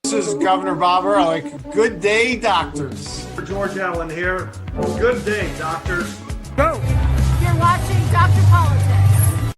This is Governor Bobber. I like good day, doctors. George Allen here. Good day, doctors. Go! You're watching Dr. Politics.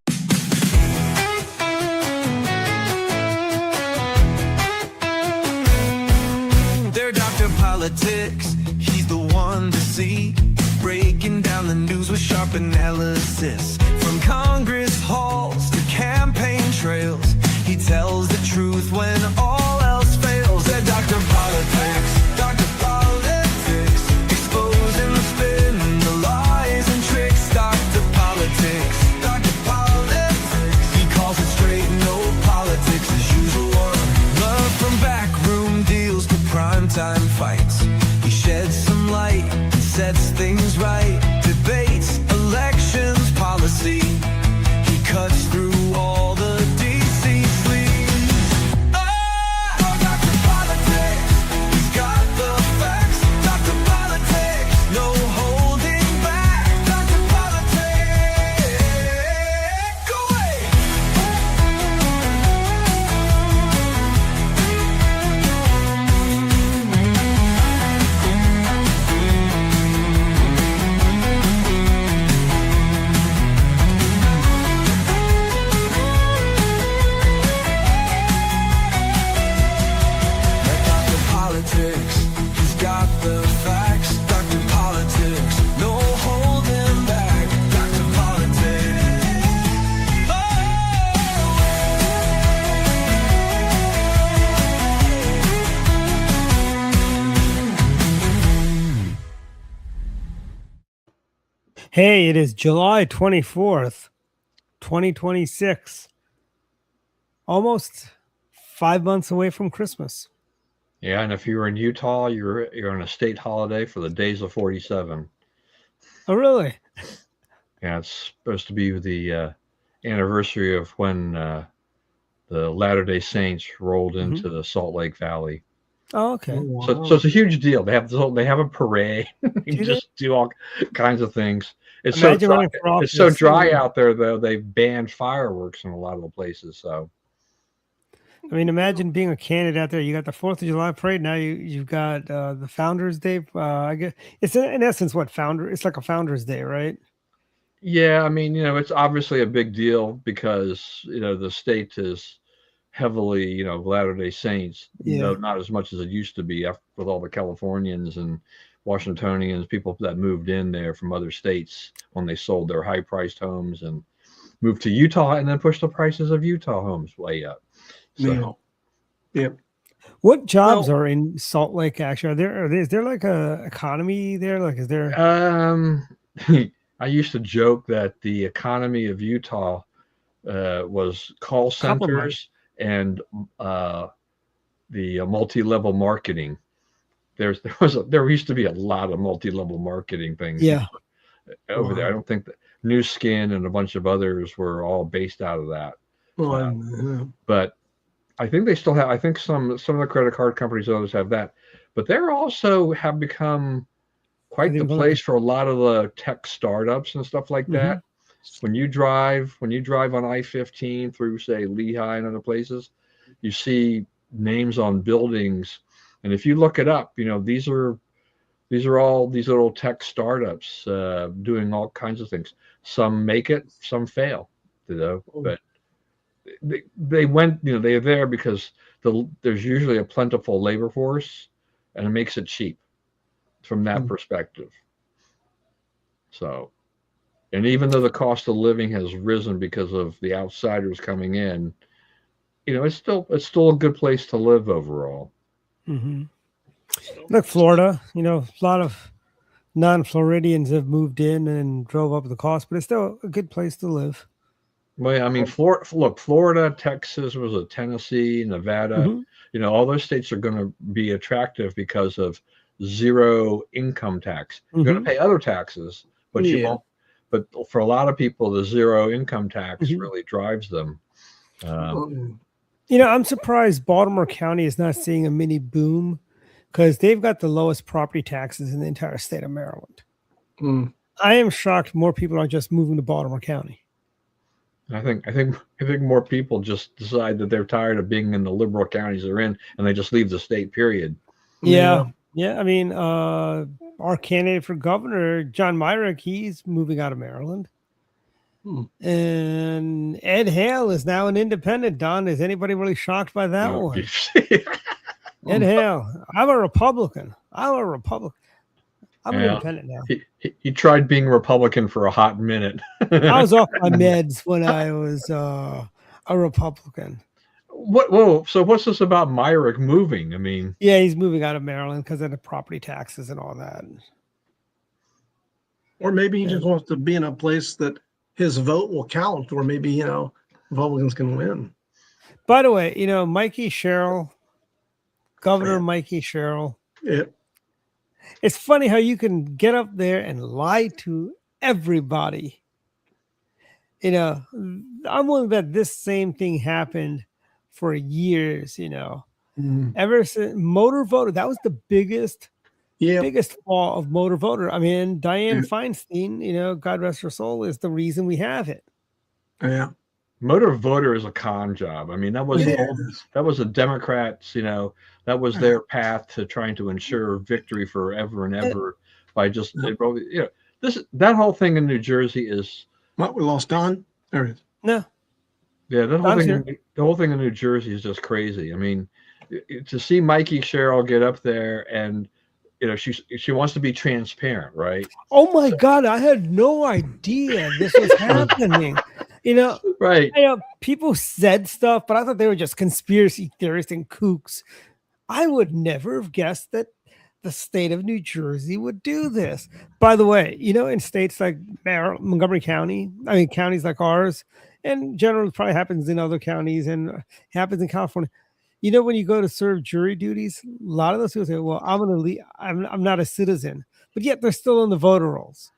They're Dr. Politics. He's the one to see. Breaking down the news with sharp analysis. From Congress halls to campaign trails, he tells the truth when all else fails. They're Dr. Politics. Dr. Politics. Exposing the spin, the lies and tricks. Dr. Politics. Dr. Politics. He calls it straight, no politics as usual. Love from backroom deals to primetime fights. He sheds some light and sets things right. Debates, elections, policy. He cuts through all the DC sleaze. Oh, Dr. Politics. He's got the facts. Dr. Politics. No holding back. Dr. Politics. Go away. Dr. Politics, he's got the facts. Dr. Politics, no holding back. Dr. Politics. Hey, it is July 24th, 2026. Almost 5 months away from Christmas. Yeah, and if you're in Utah, you're on a state holiday for the days of 47. Oh, really? Yeah, it's supposed to be the anniversary of when the Latter-day Saints rolled into the Salt Lake Valley. Oh, okay. So it's a huge deal. They have a parade. You Do just do all kinds of things. It's Imagine so dry. running for It's so office. dry out there, though. They've banned fireworks in a lot of the places. So I mean, imagine being a candidate out there. You got the 4th of July parade. Now you've got the Founders Day. I guess it's in essence what it's like a Founders Day, right? yeah, I mean, it's obviously a big deal because the state is heavily, Latter-day Saints. Yeah. Not as much as it used to be with all the Californians and Washingtonians, people that moved in there from other states when they sold their high-priced homes and moved to Utah and then pushed the prices of Utah homes way up. So, Yep. What jobs are in Salt Lake? Actually, is there like a economy there? Like, is there? I used to joke that the economy of Utah was call centers and the multi-level marketing. There used to be a lot of multi-level marketing things. Yeah. Over there. I don't think that New Skin and a bunch of others were all based out of that. But I think they still have. I think some of the credit card companies and others have that, but they're also have become quite the place for a lot of the tech startups and stuff like that. When you drive on I-15 through, say, Lehigh and other places, you see names on buildings, and if you look it up, these are all these little tech startups doing all kinds of things. Some make it, some fail, but they went, they're there because there's usually a plentiful labor force, and it makes it cheap from that perspective. So, and even though the cost of living has risen because of the outsiders coming in, it's still a good place to live overall. Like Florida, a lot of non-Floridians have moved in and drove up the cost, but it's still a good place to live. Well, yeah, I mean, Florida, Texas, Tennessee, Nevada, all those states are going to be attractive because of zero income tax. You're going to pay other taxes, but you won't. But for a lot of people, the zero income tax really drives them. I'm surprised Baltimore County is not seeing a mini boom because they've got the lowest property taxes in the entire state of Maryland. I am shocked more people are just moving to Baltimore County. I think more people just decide that they're tired of being in the liberal counties they're in, and they just leave the state. Period. Yeah. Yeah. I mean, our candidate for governor, John Myrick, he's moving out of Maryland. And Ed Hale is now an independent. Don, is anybody really shocked by that Oh, one? Ed Hale, I'm a Republican. I'm an Yeah. independent now. He tried being Republican for a hot minute. I was off my meds when I was a Republican. Whoa! So what's this about Myrick moving? I mean, Yeah, he's moving out of Maryland because of the property taxes and all that. Or maybe he just wants to be in a place that his vote will count, or maybe, Republicans can win. By the way, Mikey Sherrill, Governor Mikey Sherrill. Yeah. It's funny how you can get up there and lie to everybody. I'm willing to bet this same thing happened for years, Ever since motor voter, that was the biggest flaw of motor voter. I mean, Dianne Feinstein, God rest her soul, is the reason we have it. Yeah. motor voter is a con job. I mean, that was the Democrats, that was their path to trying to ensure victory forever and ever by just, that whole thing in New Jersey is. What, we lost Don? There it is. No. Yeah, the whole thing in New Jersey is just crazy. I mean, to see Mikey Sherrill get up there and, she wants to be transparent, right? Oh my God, I had no idea this was happening. Right. People said stuff, but I thought they were just conspiracy theorists and kooks. I would never have guessed that the state of New Jersey would do this. By the way, in states like Montgomery County, counties like ours, and generally probably happens in other counties and happens in California. When you go to serve jury duties, a lot of those people say, well, I'm not a citizen, but yet they're still on the voter rolls.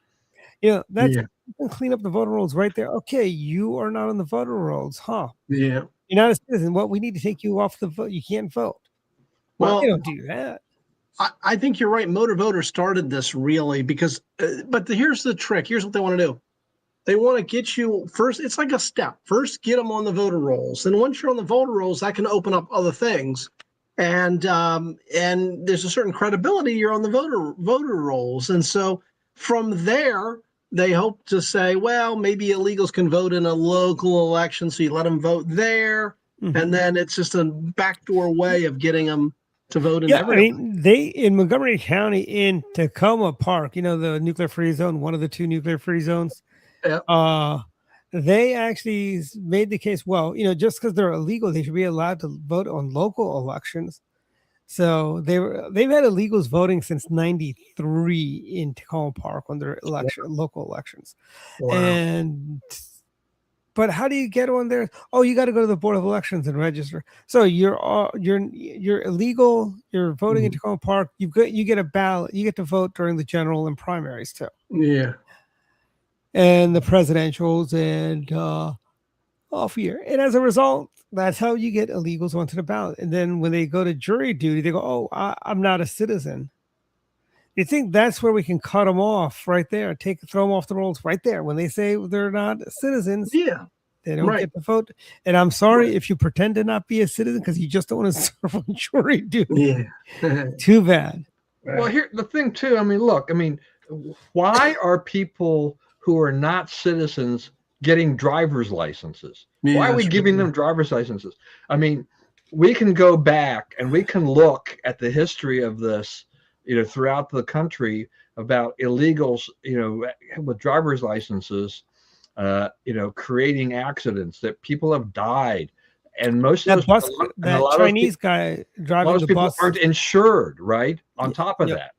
You can clean up the voter rolls right there. Okay, you are not on the voter rolls, huh? Yeah. You're not a citizen. Well, we need to take you off the vote. You can't vote. Well, they don't do that. I think you're right. Motor Voter started this really because, but here's the trick. Here's what they want to do. They want to get you first. It's like a step. First, get them on the voter rolls. And once you're on the voter rolls, that can open up other things. And there's a certain credibility. You're on the voter rolls. And so from there, they hope to say, well, maybe illegals can vote in a local election. So you let them vote there. Mm-hmm. And then it's just a backdoor way of getting them to vote in everything. They in Montgomery County in Tacoma Park, the nuclear free zone, one of the two nuclear free zones. Yeah. They actually made the case, well, just because they're illegal, they should be allowed to vote on local elections. So they've had illegals voting since '93 in Tacoma Park on their local elections. Wow. But how do you get on there? Oh, you got to go to the Board of Elections and register. So you're illegal. You're voting in Tacoma Park. You get a ballot. You get to vote during the general and primaries too. Yeah. And the presidentials and off year. And as a result, that's how you get illegals onto the ballot. And then when they go to jury duty, they go, oh, I'm not a citizen. You think that's where we can cut them off right there, throw them off the rolls right there. When they say they're not citizens, they don't get to vote. And I'm sorry if you pretend to not be a citizen because you just don't want to serve on jury duty. Yeah. Too bad. Well, here the thing too. Why are people who are not citizens getting driver's licenses? Why are we giving them driver's licenses? We can go back and we can look at the history of this, throughout the country about illegals, with driver's licenses, creating accidents that people have died. And most of that Chinese guy driving the bus aren't insured, right? On top of that.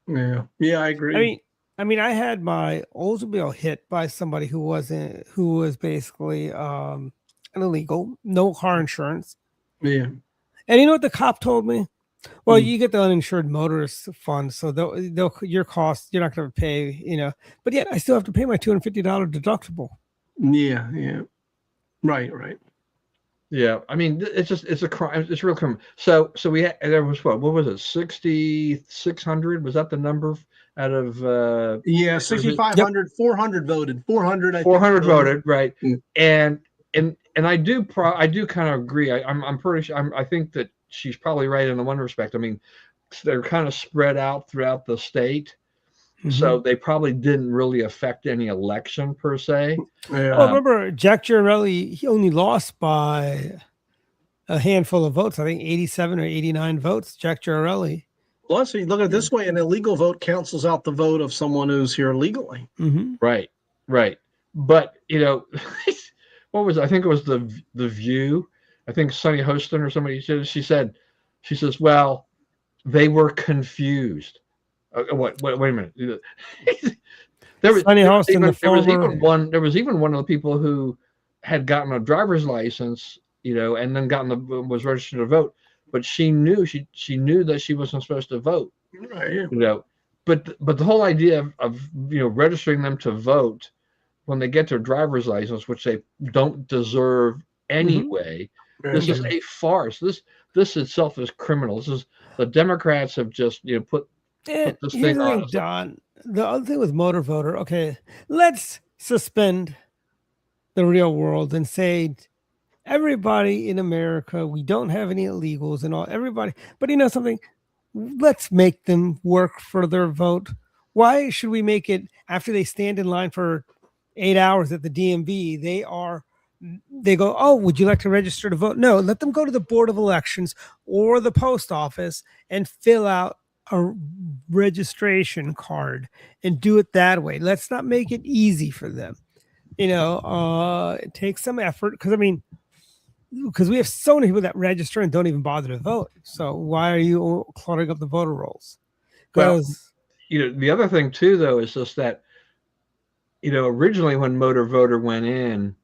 Yeah. Yeah, I agree. I had my Oldsmobile hit by somebody who was basically an illegal, no car insurance. Yeah. And you know what the cop told me? Well, you get the uninsured motorist fund, so your costs you're not going to pay, but yet I still have to pay my $250 deductible. Yeah, yeah, right. Yeah, it's a crime. It's a real crime. So there was what was it? 6,600? Was that the number out of Yeah, 6,500, 400 voted. 400, I think. 400 voted, right? Mm. And I do kind of agree. I'm pretty sure. I think that she's probably right in the one respect. I mean, they're kind of spread out throughout the state, so they probably didn't really affect any election per se. Yeah. Well, remember Jack Giarelli, he only lost by a handful of votes. I think 87 or 89 votes. Jack Giarelli. Plus, you look at it this way: an illegal vote cancels out the vote of someone who's here legally. Right. But what was I think it was the View. I think Sunny Hostin or somebody said she says, well, they were confused. Wait a minute. There was even one of the people who had gotten a driver's license, and then was registered to vote, but she knew that she wasn't supposed to vote. Right. But the whole idea of registering them to vote when they get their driver's license, which they don't deserve anyway, this is a farce. This itself is criminal. The Democrats have just put this thing on us. Don, the other thing with motor voter, okay, let's suspend the real world and say everybody in America, we don't have any illegals and all, everybody, but something, let's make them work for their vote. Why should we make it after they stand in line for 8 hours at the DMV? They go, oh, would you like to register to vote? No, let them go to the Board of Elections or the post office and fill out a registration card and do it that way. Let's not make it easy for them. It takes some effort because we have so many people that register and don't even bother to vote. So why are you cluttering up the voter rolls? Because the other thing too, though, is just that originally when motor voter went in,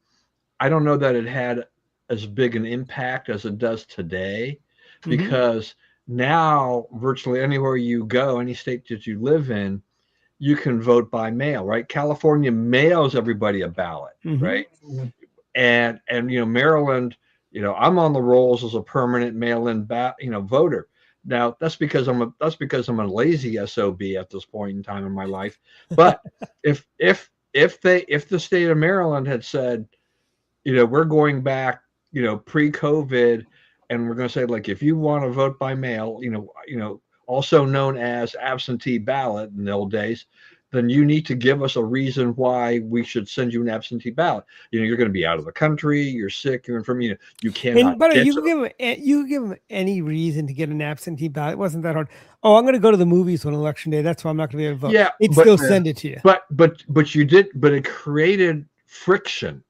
I don't know that it had as big an impact as it does today, because now virtually anywhere you go, any state that you live in, you can vote by mail, right? California mails everybody a ballot, right? And Maryland, I'm on the rolls as a permanent mail-in voter. Now that's because I'm a lazy SOB at this point in time in my life. But if the state of Maryland had said, we're going back, pre-COVID, and we're going to say, like, if you want to vote by mail, also known as absentee ballot in the old days, then you need to give us a reason why we should send you an absentee ballot. You're going to be out of the country, you're sick, you're from, you cannot. But you give them any reason to get an absentee ballot. It wasn't that hard. Oh, I'm going to go to the movies on election day. That's why I'm not going to be able to vote. Yeah, still send it to you. But it created friction,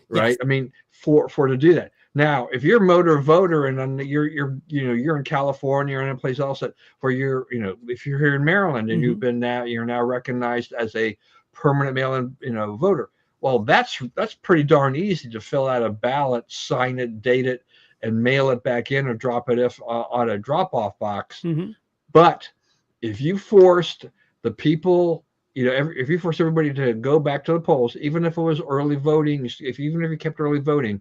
right? Yes. I mean, for to do that. Now, if you're a motor voter and you're in California or in a place else where if you're here in Maryland and you're now recognized as a permanent mail-in voter, well, that's pretty darn easy to fill out a ballot, sign it, date it, and mail it back in or drop it on a drop-off box. But if you forced the people, if you forced everybody to go back to the polls, even if it was early voting, even if you kept early voting,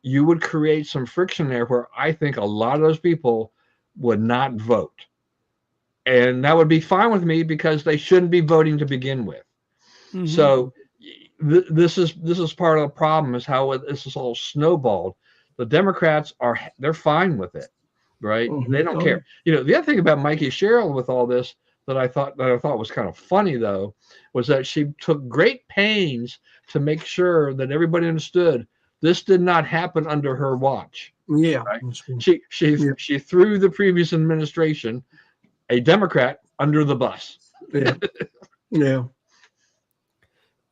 you would create some friction there where I think a lot of those people would not vote. And that would be fine with me because they shouldn't be voting to begin with. So this is part of the problem, is how this is all snowballed. The Democrats they're fine with it, right? They don't care. The other thing about Mikey Sherrill with all this that I thought was kind of funny, though, was that she took great pains to make sure that everybody understood this did not happen under her watch. Yeah. Right? She threw the previous administration, a Democrat, under the bus. Yeah. Yeah.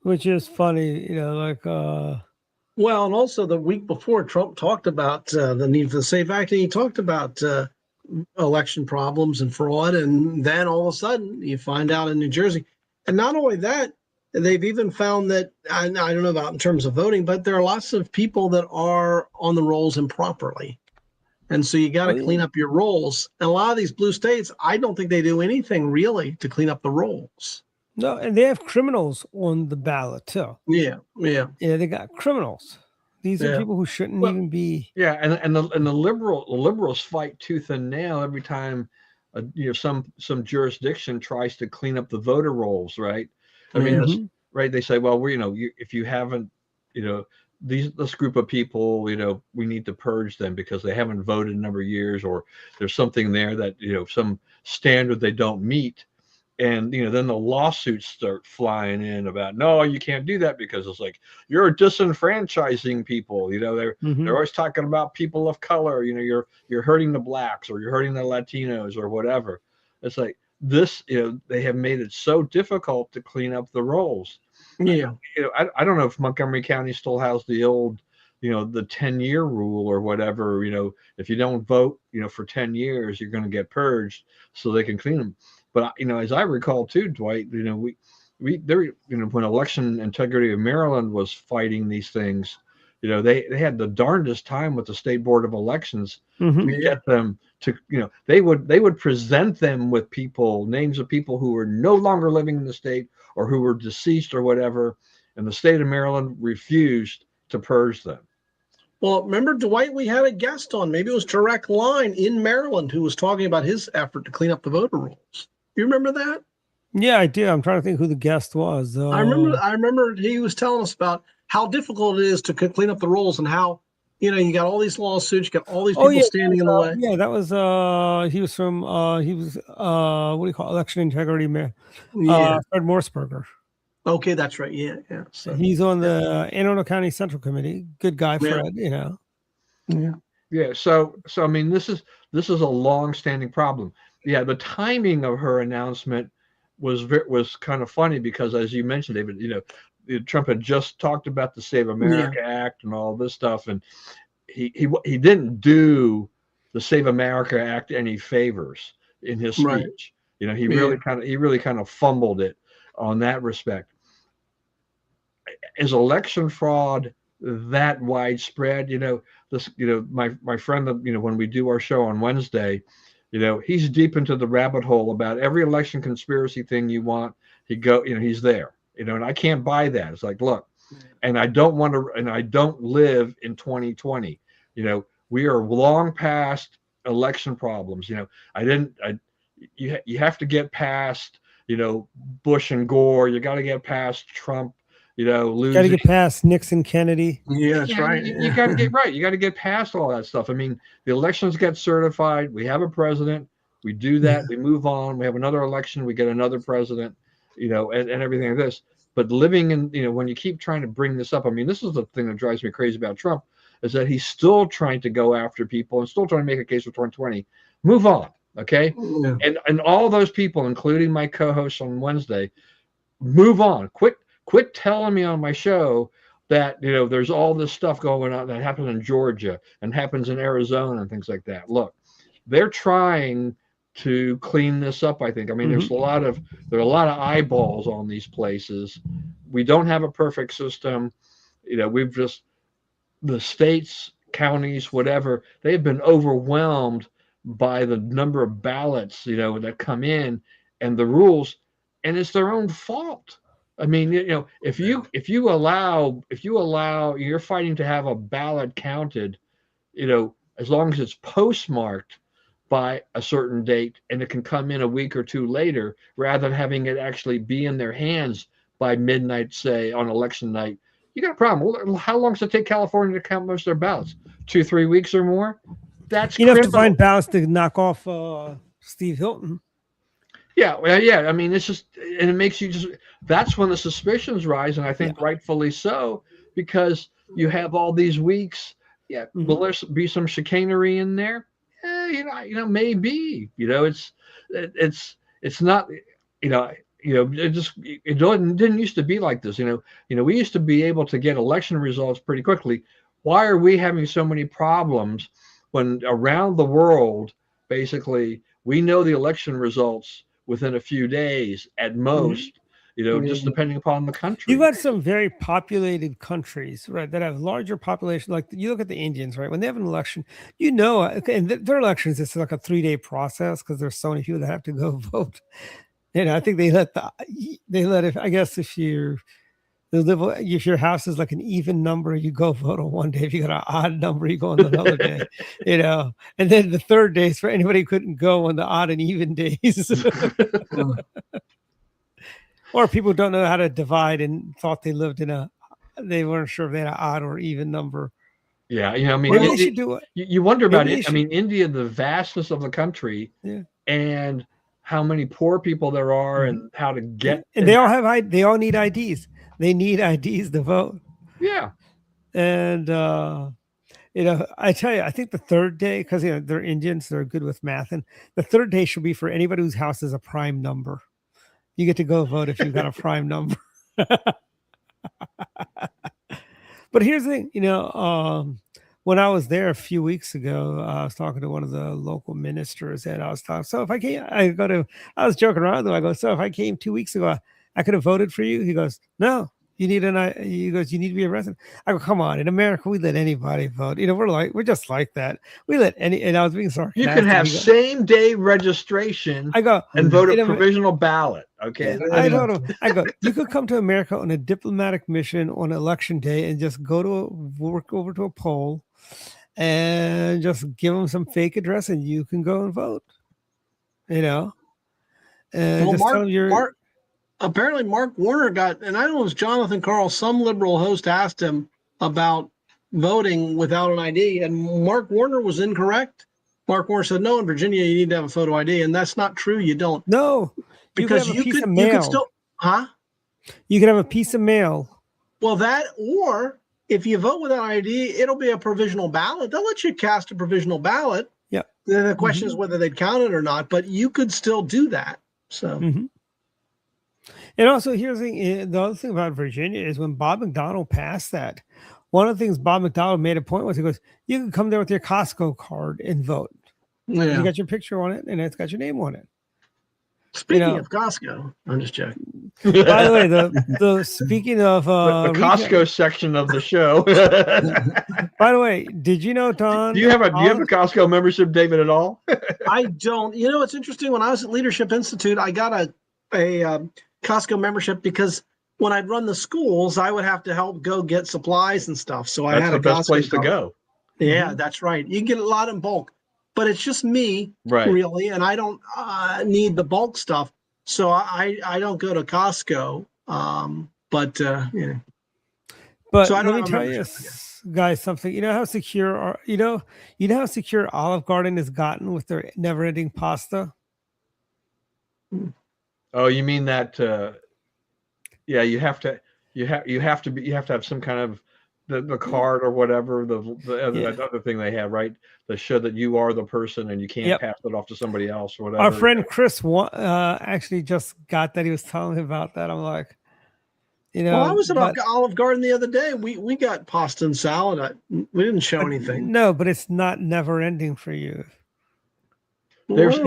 Which is funny, Well, and also the week before, Trump talked about the need for the SAFE Act, and he talked about election problems and fraud, and then all of a sudden you find out in New Jersey. And not only that, they've even found that, I don't know about in terms of voting, but there are lots of people that are on the rolls improperly. And so you got to clean up your rolls. And a lot of these blue states, I don't think they do anything really to clean up the rolls. No, and they have criminals on the ballot too. Yeah. They got criminals. These are people who shouldn't even be. Yeah, and the liberals fight tooth and nail every time some jurisdiction tries to clean up the voter rolls, right? I mean, right? They say, well, if you haven't, this group of people, we need to purge them because they haven't voted in a number of years, or there's something there that some standard they don't meet. And then the lawsuits start flying in about, no, you can't do that because it's like you're disenfranchising people. They're always talking about people of color. You're hurting the blacks, or you're hurting the Latinos, or whatever. It's like this. They have made it so difficult to clean up the rolls. Yeah. I don't know if Montgomery County still has the old, the 10-year rule or whatever. If you don't vote, for 10 years, you're going to get purged, so they can clean them. But as I recall too, Dwight, when Election Integrity of Maryland was fighting these things, they had the darndest time with the State Board of Elections to get them to, they would present them with names of people who were no longer living in the state or who were deceased or whatever, and the state of Maryland refused to purge them. Well, remember, Dwight, we had a guest on, maybe it was Direct Line in Maryland, who was talking about his effort to clean up the voter rolls. You remember that? Yeah, I do. I'm trying to think who the guest was. I remember he was telling us about how difficult it is to clean up the rolls and how, you got all these lawsuits, you got all these people standing in the way. Yeah, that was he was from what do you call Election Integrity Man? Fred Morseberger. Okay, that's right. Yeah. So he's on the Anne Arundel County Central Committee. Good guy, Fred. Yeah. Yeah. So I mean, this is a long-standing problem. Yeah, the timing of her announcement was kind of funny because, as you mentioned, David, Trump had just talked about the Save America Act and all this stuff, and he didn't do the Save America Act any favors in his speech. Right. He really kind of fumbled it on that respect. Is election fraud that widespread? My friend, when we do our show on Wednesday, he's deep into the rabbit hole about every election conspiracy thing you want. He's there, and I can't buy that. It's like, look, and I don't live in 2020. We are long past election problems. You have to get past, Bush and Gore. You got to get past Trump, losing. Got to get past Nixon, Kennedy. Yeah, that's right. You got to get right. You got to get past all that stuff. I mean, the elections get certified. We have a president. We do that. We move on. We have another election. We get another president, and everything like this. But living in, when you keep trying to bring this up, I mean, this is the thing that drives me crazy about Trump, is that he's still trying to go after people and still trying to make a case for 2020. Move on. Okay. Yeah. And all those people, including my co-hosts on Wednesday, move on. Quit telling me on my show that, there's all this stuff going on that happens in Georgia and happens in Arizona and things like that. Look, they're trying to clean this up, I think. I mean, there are a lot of eyeballs on these places. We don't have a perfect system. The states, counties, whatever, they've been overwhelmed by the number of ballots, that come in and the rules, and it's their own fault. I mean, if you allow, you're fighting to have a ballot counted, as long as it's postmarked by a certain date and it can come in a week or two later, rather than having it actually be in their hands by midnight, say on election night, you got a problem. Well, how long does it take California to count most of their ballots? 2-3 weeks or more? That's you have to find ballots to knock off Steve Hilton. Yeah. I mean, it's just, and it makes you that's when the suspicions rise, and I think rightfully so, because you have all these weeks. Yeah. Will there be some chicanery in there? Maybe. It's not. It didn't used to be like this. We used to be able to get election results pretty quickly. Why are we having so many problems when around the world, basically, we know the election results within a few days at most? Just depending upon the country. You've got some very populated countries, right, that have larger population. Like you look at the Indians, right? When they have an election, and their elections, it's like a 3-day process because there's so many people that have to go vote. I think they let if If your house is like an even number, you go vote on one day. If you got an odd number, you go on another day. And then the third day is for anybody who couldn't go on the odd and even days. Or people don't know how to divide and thought they lived they weren't sure if they had an odd or even number. Yeah, I mean, maybe they should do it. You wonder about it. I mean, India, the vastness of the country, and how many poor people there are, and how to get. And they all need IDs. They need IDs to vote. Yeah, and I tell you, I think the third day, because they're Indians, they're good with math, and the third day should be for anybody whose house is a prime number. You get to go vote if you've got a prime number. But here's the thing, when I was there a few weeks ago, I was talking to one of the local ministers, and I was talking. So if I came, I was joking around though. I go, so if I came 2 weeks ago, I could have voted for you. He goes, no. You need you need to be a resident. I go, come on. In America, we let anybody vote. We're just like that. We let and I was being sarcastic. You can have same day registration. I go and vote a provisional ballot. Okay. I told him. I go, you could come to America on a diplomatic mission on election day and just work over to a poll and just give them some fake address and you can go and vote. And just tell them apparently Mark Warner got, and I know it was Jonathan Carl, some liberal host asked him about voting without an ID, and Mark Warner was incorrect. Mark Warner said, no, in Virginia, you need to have a photo ID, and that's not true. You don't. No. Because you could still, You can have a piece of mail. Well, or if you vote without ID, it'll be a provisional ballot. They'll let you cast a provisional ballot. Yeah. The question is whether they'd count it or not, but you could still do that. So. And also, here's the other thing about Virginia is when Bob McDonnell passed that, one of the things Bob McDonnell made a point was he goes, you can come there with your Costco card and vote. Yeah. You got your picture on it and it's got your name on it. Speaking of Costco, I'm just joking. By the way, the speaking of the Costco section of the show. By the way, did you know, Don? Do you have a Costco membership, David, at all? I don't. It's interesting. When I was at Leadership Institute, I got a Costco membership because when I'd run the schools, I would have to help go get supplies and stuff. So I had a best place to go. Yeah, that's right. You can get a lot in bulk, but it's just me, really, and I don't need the bulk stuff. So I don't go to Costco. But so let me tell you guys something. You know how secure how secure Olive Garden has gotten with their never-ending pasta? Oh, you mean that? You have to have some kind of the card or whatever that other thing they have, right? To show that you are the person and you can't pass it off to somebody else or whatever. Our friend Chris actually just got that. He was telling me about that. I'm like, Well, I was at Olive Garden the other day. We got pasta and salad. We didn't show anything. No, but it's not never ending for you. It's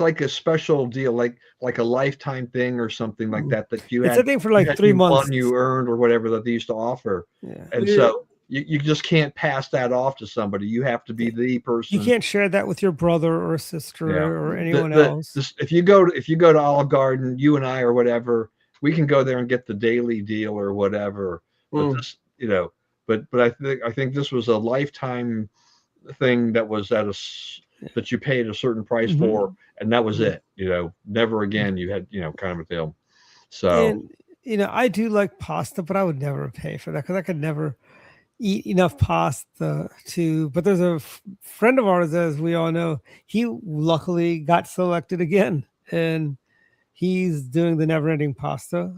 like a special deal, like a lifetime thing or something like that you had. It's a thing for like 3 months. You earned or whatever that they used to offer. Yeah. And so you just can't pass that off to somebody. You have to be the person. You can't share that with your brother or sister or anyone else. If you go to Olive Garden, you and I or whatever, we can go there and get the daily deal or whatever. But this, but I think this was a lifetime thing that was that you paid a certain price for, and that was it. Never again. You had kind of a deal. So I do like pasta, but I would never pay for that because I could never eat enough pasta to. But there's a friend of ours, as we all know, he luckily got selected again, and he's doing the never-ending pasta.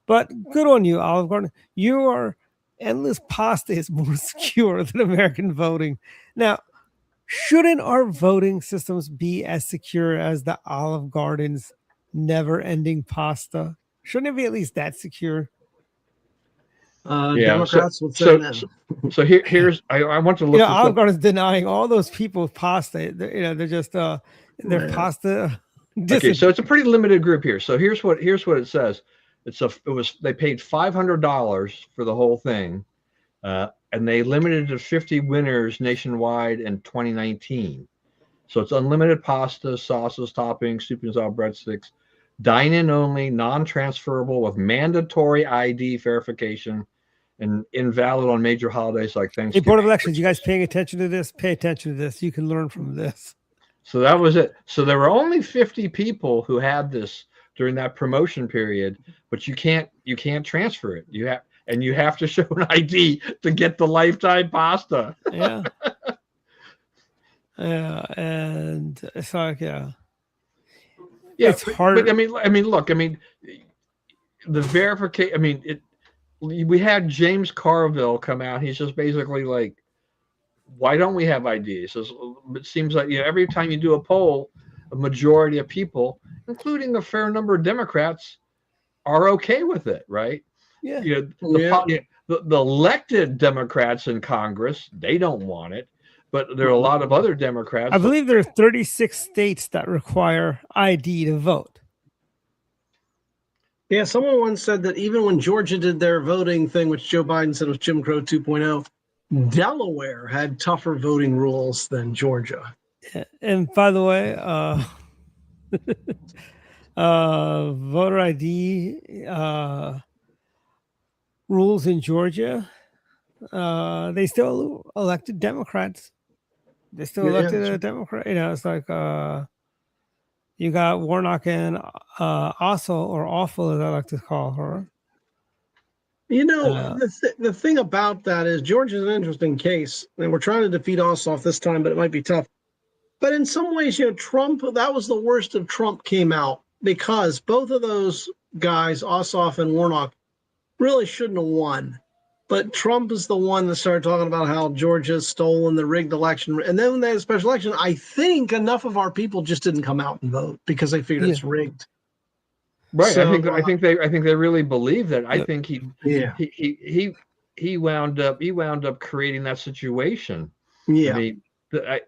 But good on you, Olive Garden. Your endless pasta is more secure than American voting. Now, shouldn't our voting systems be as secure as the Olive Garden's never-ending pasta? Shouldn't it be at least that secure? Democrats would say no. So here's I want to look. Olive Garden's denying all those people pasta. They're just their pasta. Okay, so it's a pretty limited group here. So here's what it says. They paid $500 for the whole thing. And they limited to 50 winners nationwide in 2019. So it's unlimited pasta, sauces, toppings, soup and salad, breadsticks, dine-in only, non-transferable with mandatory ID verification, and invalid on major holidays like Hey, Thanksgiving. Board of Elections, you guys paying attention to this? Pay attention to this. You can learn from this. So that was it. So there were only 50 people who had this during that promotion period, but you can't transfer it. You have to show an ID to get the lifetime pasta. Yeah. Yeah, and it's like, yeah, it's hard. But I mean, look, the verification. I mean, we had James Carville come out. He's just basically like, why don't we have IDs? It seems like every time you do a poll, a majority of people, including a fair number of Democrats, are okay with it, right? Yeah. The elected Democrats in Congress, they don't want it. But there are a lot of other Democrats. I believe there are 36 states that require ID to vote. Yeah, someone once said that even when Georgia did their voting thing, which Joe Biden said was Jim Crow 2.0, Delaware had tougher voting rules than Georgia. And by the way, voter ID rules in Georgia, they still elected Democrats. They still elected a Democrat. It's like you got Warnock and Ossel, or Awful, as I like to call her. The thing about that is Georgia's an interesting case, and we're trying to defeat Ossoff this time, but it might be tough. But in some ways, Trump, that was the worst of Trump came out, because both of those guys, Ossoff and Warnock, really shouldn't have won. But Trump is the one that started talking about how Georgia stolen the rigged election. And then when they had a special election, I think enough of our people just didn't come out and vote because they figured it's rigged. Right. So, I think they really believe that. I think he wound up creating that situation. Yeah. I mean, at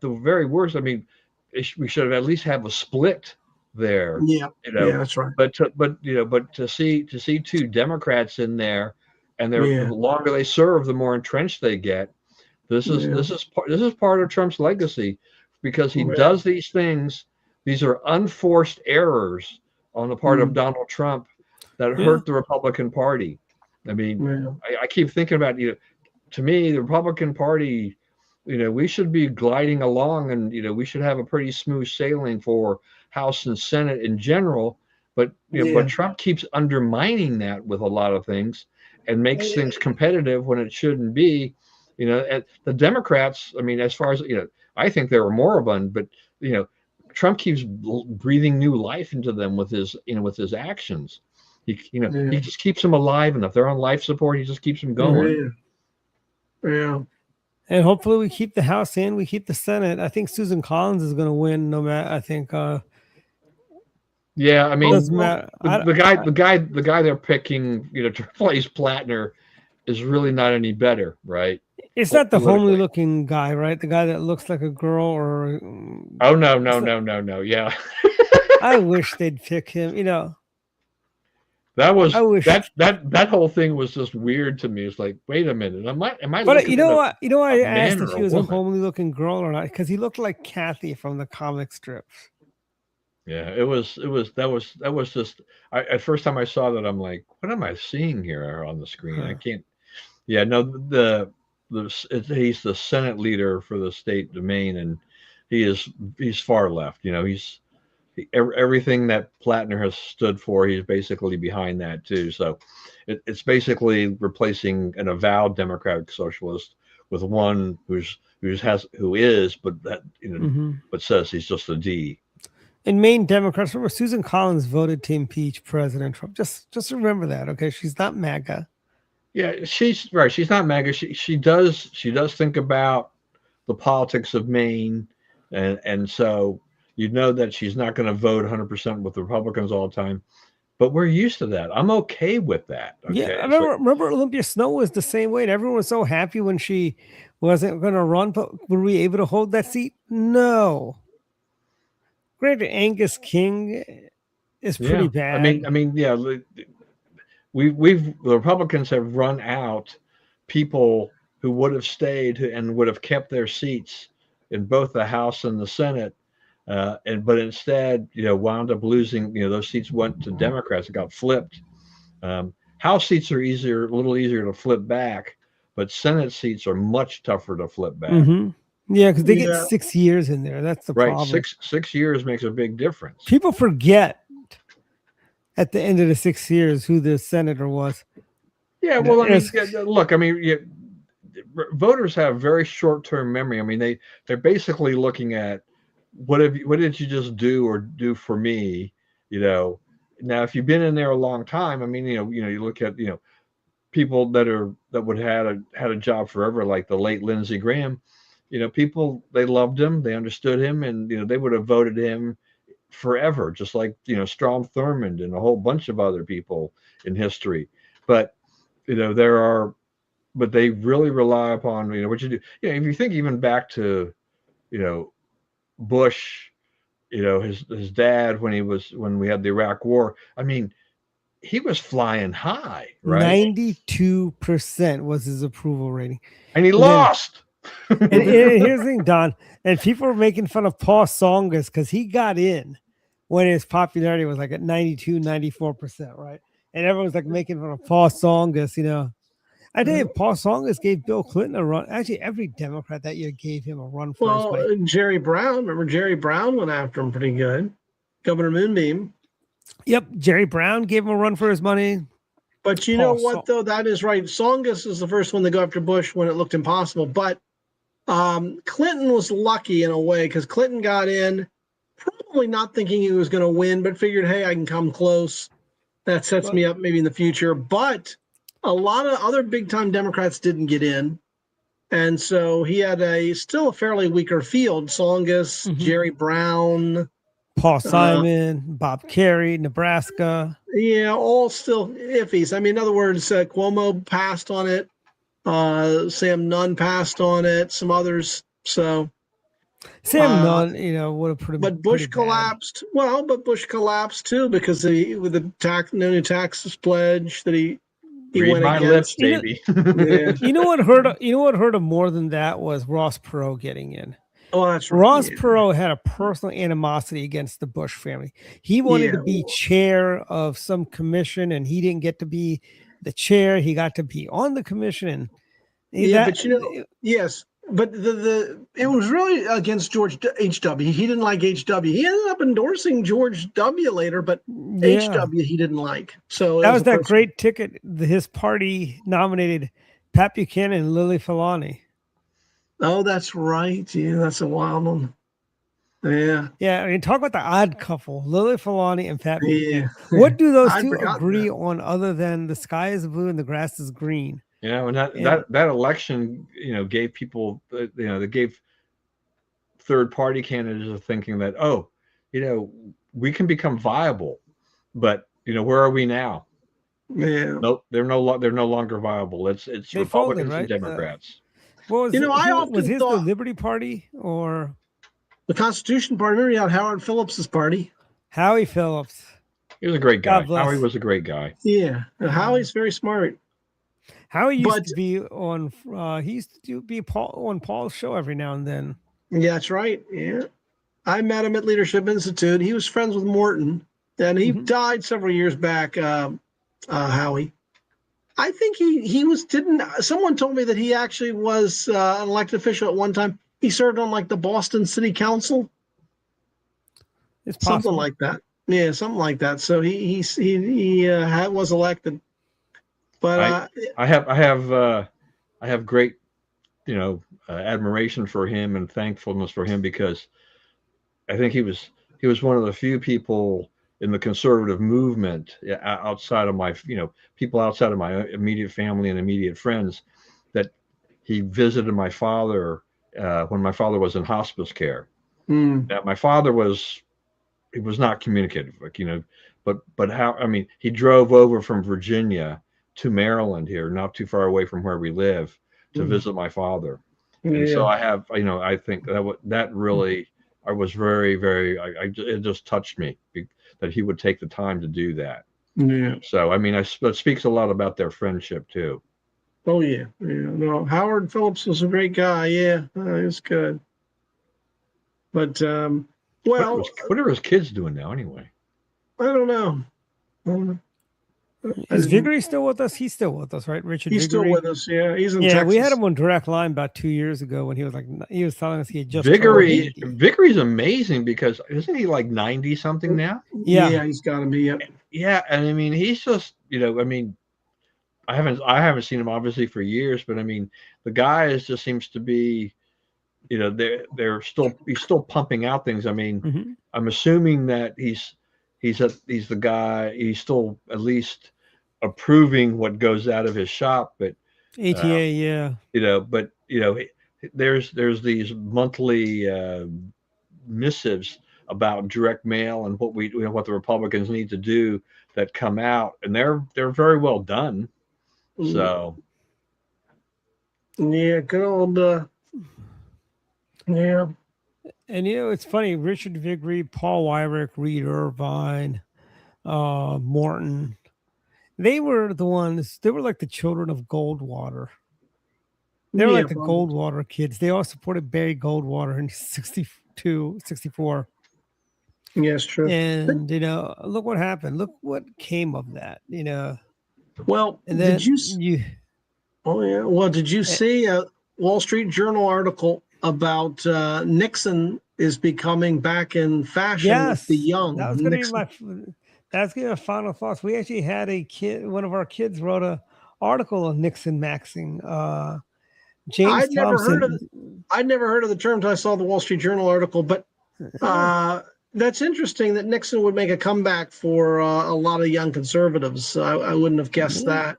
the very worst, I mean, we should have at least have a split there. Yeah. Yeah, that's right. But to see two Democrats in there, and the longer they serve, the more entrenched they get. This is part of Trump's legacy, because he does these things. These are unforced errors on the part of Donald Trump that hurt the Republican Party. I mean, I keep thinking about, to me, the Republican Party, we should be gliding along, and we should have a pretty smooth sailing for House and Senate in general. But but Trump keeps undermining that with a lot of things, and makes things competitive when it shouldn't be. The Democrats, I mean, as far as I think they were moribund, but Trump keeps breathing new life into them with his actions. He just keeps them alive enough. They're on life support. He just keeps them going. Yeah. And hopefully we keep the House in, we keep the Senate. I think Susan Collins is going to win. No matter, I think. Yeah, I mean, the guy they're picking, to replace Plattner, is really not any better, right? It's not the homely looking guy, right? The guy that looks like a girl, or no. Yeah. I wish they'd pick him. That was that whole thing was just weird to me. It's like, wait a minute, am I? But I asked if he was a homely looking girl or not, because he looked like Kathy from the comic strips. Yeah, that was just. At first time I saw that, I'm like, what am I seeing here on the screen? I can't. Yeah, no, he's the Senate leader for the state domain, and he's far left. He's everything that Plattner has stood for. He's basically behind that too. So it's basically replacing an avowed democratic socialist with one who is, but that but says he's just a D. In Maine, Democrats, remember Susan Collins voted to impeach President Trump. Just remember that, okay? She's not MAGA. Yeah, she's right. She's not MAGA. She does think about the politics of Maine, and so that she's not going to vote 100% with the Republicans all the time. But we're used to that. I'm okay with that. Okay? Yeah, I remember Olympia Snowe was the same way, and everyone was so happy when she wasn't going to run. But were we able to hold that seat? No. Granted, Angus King is pretty bad. I mean, the Republicans have run out people who would have stayed and would have kept their seats in both the House and the Senate, but instead, wound up losing. Those seats went to Democrats. It got flipped. House seats are a little easier to flip back, but Senate seats are much tougher to flip back. Mm-hmm. Yeah, because they get 6 years in there. That's the problem. Six years makes a big difference. People forget at the end of the 6 years who the senator was. Yeah, well, I mean, look, I mean, voters have very short-term memory. I mean, they're basically looking at what did you just do or do for me? Now if you've been in there a long time, I mean, you look at people that would had a job forever, like the late Lindsey Graham. People, they loved him, they understood him, and they would have voted him forever, just like Strom Thurmond and a whole bunch of other people in history. But but they really rely upon what you do. If you think even back to Bush, his dad when we had the Iraq War. I mean, he was flying high, right? 92% was his approval rating, and he lost. And here's the thing, Don, and people were making fun of Paul Tsongas because he got in when his popularity was like at 92, 94%, right? And everyone's like making fun of Paul Tsongas, I tell you, Paul Tsongas gave Bill Clinton a run. Actually, every Democrat that year gave him a run for his money. Jerry Brown, remember Jerry Brown went after him pretty good. Governor Moonbeam. Yep, Jerry Brown gave him a run for his money. But you know what, though? That is right. Tsongas is the first one to go after Bush when it looked impossible. But Clinton was lucky in a way because Clinton got in probably not thinking he was going to win, but figured, hey, I can come close. That sets me up maybe in the future. But a lot of other big-time Democrats didn't get in. And so he had still a fairly weaker field. Tsongas, Jerry Brown, Paul Simon, Bob Kerrey, Nebraska. Yeah, all still iffies. I mean, in other words, Cuomo passed on it. Sam Nunn passed on it. Some others. So Sam Nunn, would have put him. But Bush collapsed. Well, but Bush collapsed too because with the new taxes pledge that he went my against. lips, baby. You know what hurt him more than that was Ross Perot getting in. Oh, that's right. Ross Perot had a personal animosity against the Bush family. He wanted to be chair of some commission, and he didn't get to be the chair. He got to be on the commission. And yes. But it was really against George H.W. He didn't like H.W. He ended up endorsing George W. later, but H.W. he didn't like. So that was that great ticket. His party nominated Pat Buchanan and Lily Filani. Oh, that's right. Yeah, that's a wild one. Yeah. Yeah, I mean, talk about the odd couple, Lily Filani and Pat Buchanan. What do those two agree on other than the sky is blue and the grass is green? And that election, gave people, they gave third party candidates a thinking that, we can become viable, but where are we now? Yeah. Nope, they're no longer viable. It's Republicans folded, right? and Democrats. What was I often was his thought the Liberty Party or the Constitution Party? Remember you had Howard Phillips's party. Howie Phillips. He was a great guy. Howie was a great guy. Yeah, Howie's very smart. Howie used to be on. He used to be on Paul's show every now and then. Yeah, that's right. Yeah, I met him at Leadership Institute. He was friends with Morton, and he died several years back. Howie. I think someone told me that he actually was an elected official at one time. He served on like the Boston City Council. It's something like that. Yeah, something like that. So he was elected. But I have great, admiration for him and thankfulness for him because I think he was one of the few people in the conservative movement outside of my, people outside of my immediate family and immediate friends that he visited my father when my father was in hospice care. Now, my father was not communicative, but he drove over from Virginia to Maryland here, not too far away from where we live, to visit my father. And so I have, I think that really, I was very, very, it just touched me that he would take the time to do that. Yeah. So, it speaks a lot about their friendship too. Oh yeah. Yeah. No, Howard Phillips was a great guy. Yeah. He was good. But what are his kids doing now anyway? I don't know. Is Viggory still with us? He's still with us, right? Richard He's still Viggory? with us. Yeah, he's in Yeah, Texas. we had him on Direct Line about 2 years ago when he was telling us he had just Viggory's amazing because isn't he like 90 something now? Yeah, he's got to be. Yep. Yeah, and I mean he's just I haven't seen him obviously for years, but I mean the guy just seems to be, he's still pumping out things. I mean, I'm assuming that he's the guy. He's still at least approving what goes out of his shop, but ATA, there's these monthly missives about direct mail and what the Republicans need to do that come out, and they're very well done. So yeah, good old yeah. And it's funny, Richard Viggory, Paul Weyrich, Reed Irvine, Morton, they were like the children of Goldwater. They were like the Goldwater kids. They all supported Barry Goldwater in 62, 64. Yes, true. And, look what happened. Look what came of that, Well, and then did you Well, did you see a Wall Street Journal article about Nixon is becoming back in fashion with the young? That was going to be that's going to be my final thoughts. We actually had one of our kids wrote an article on Nixon maxing. James Thompson. I'd never heard of the term until I saw the Wall Street Journal article, but that's interesting that Nixon would make a comeback for a lot of young conservatives. I wouldn't have guessed that.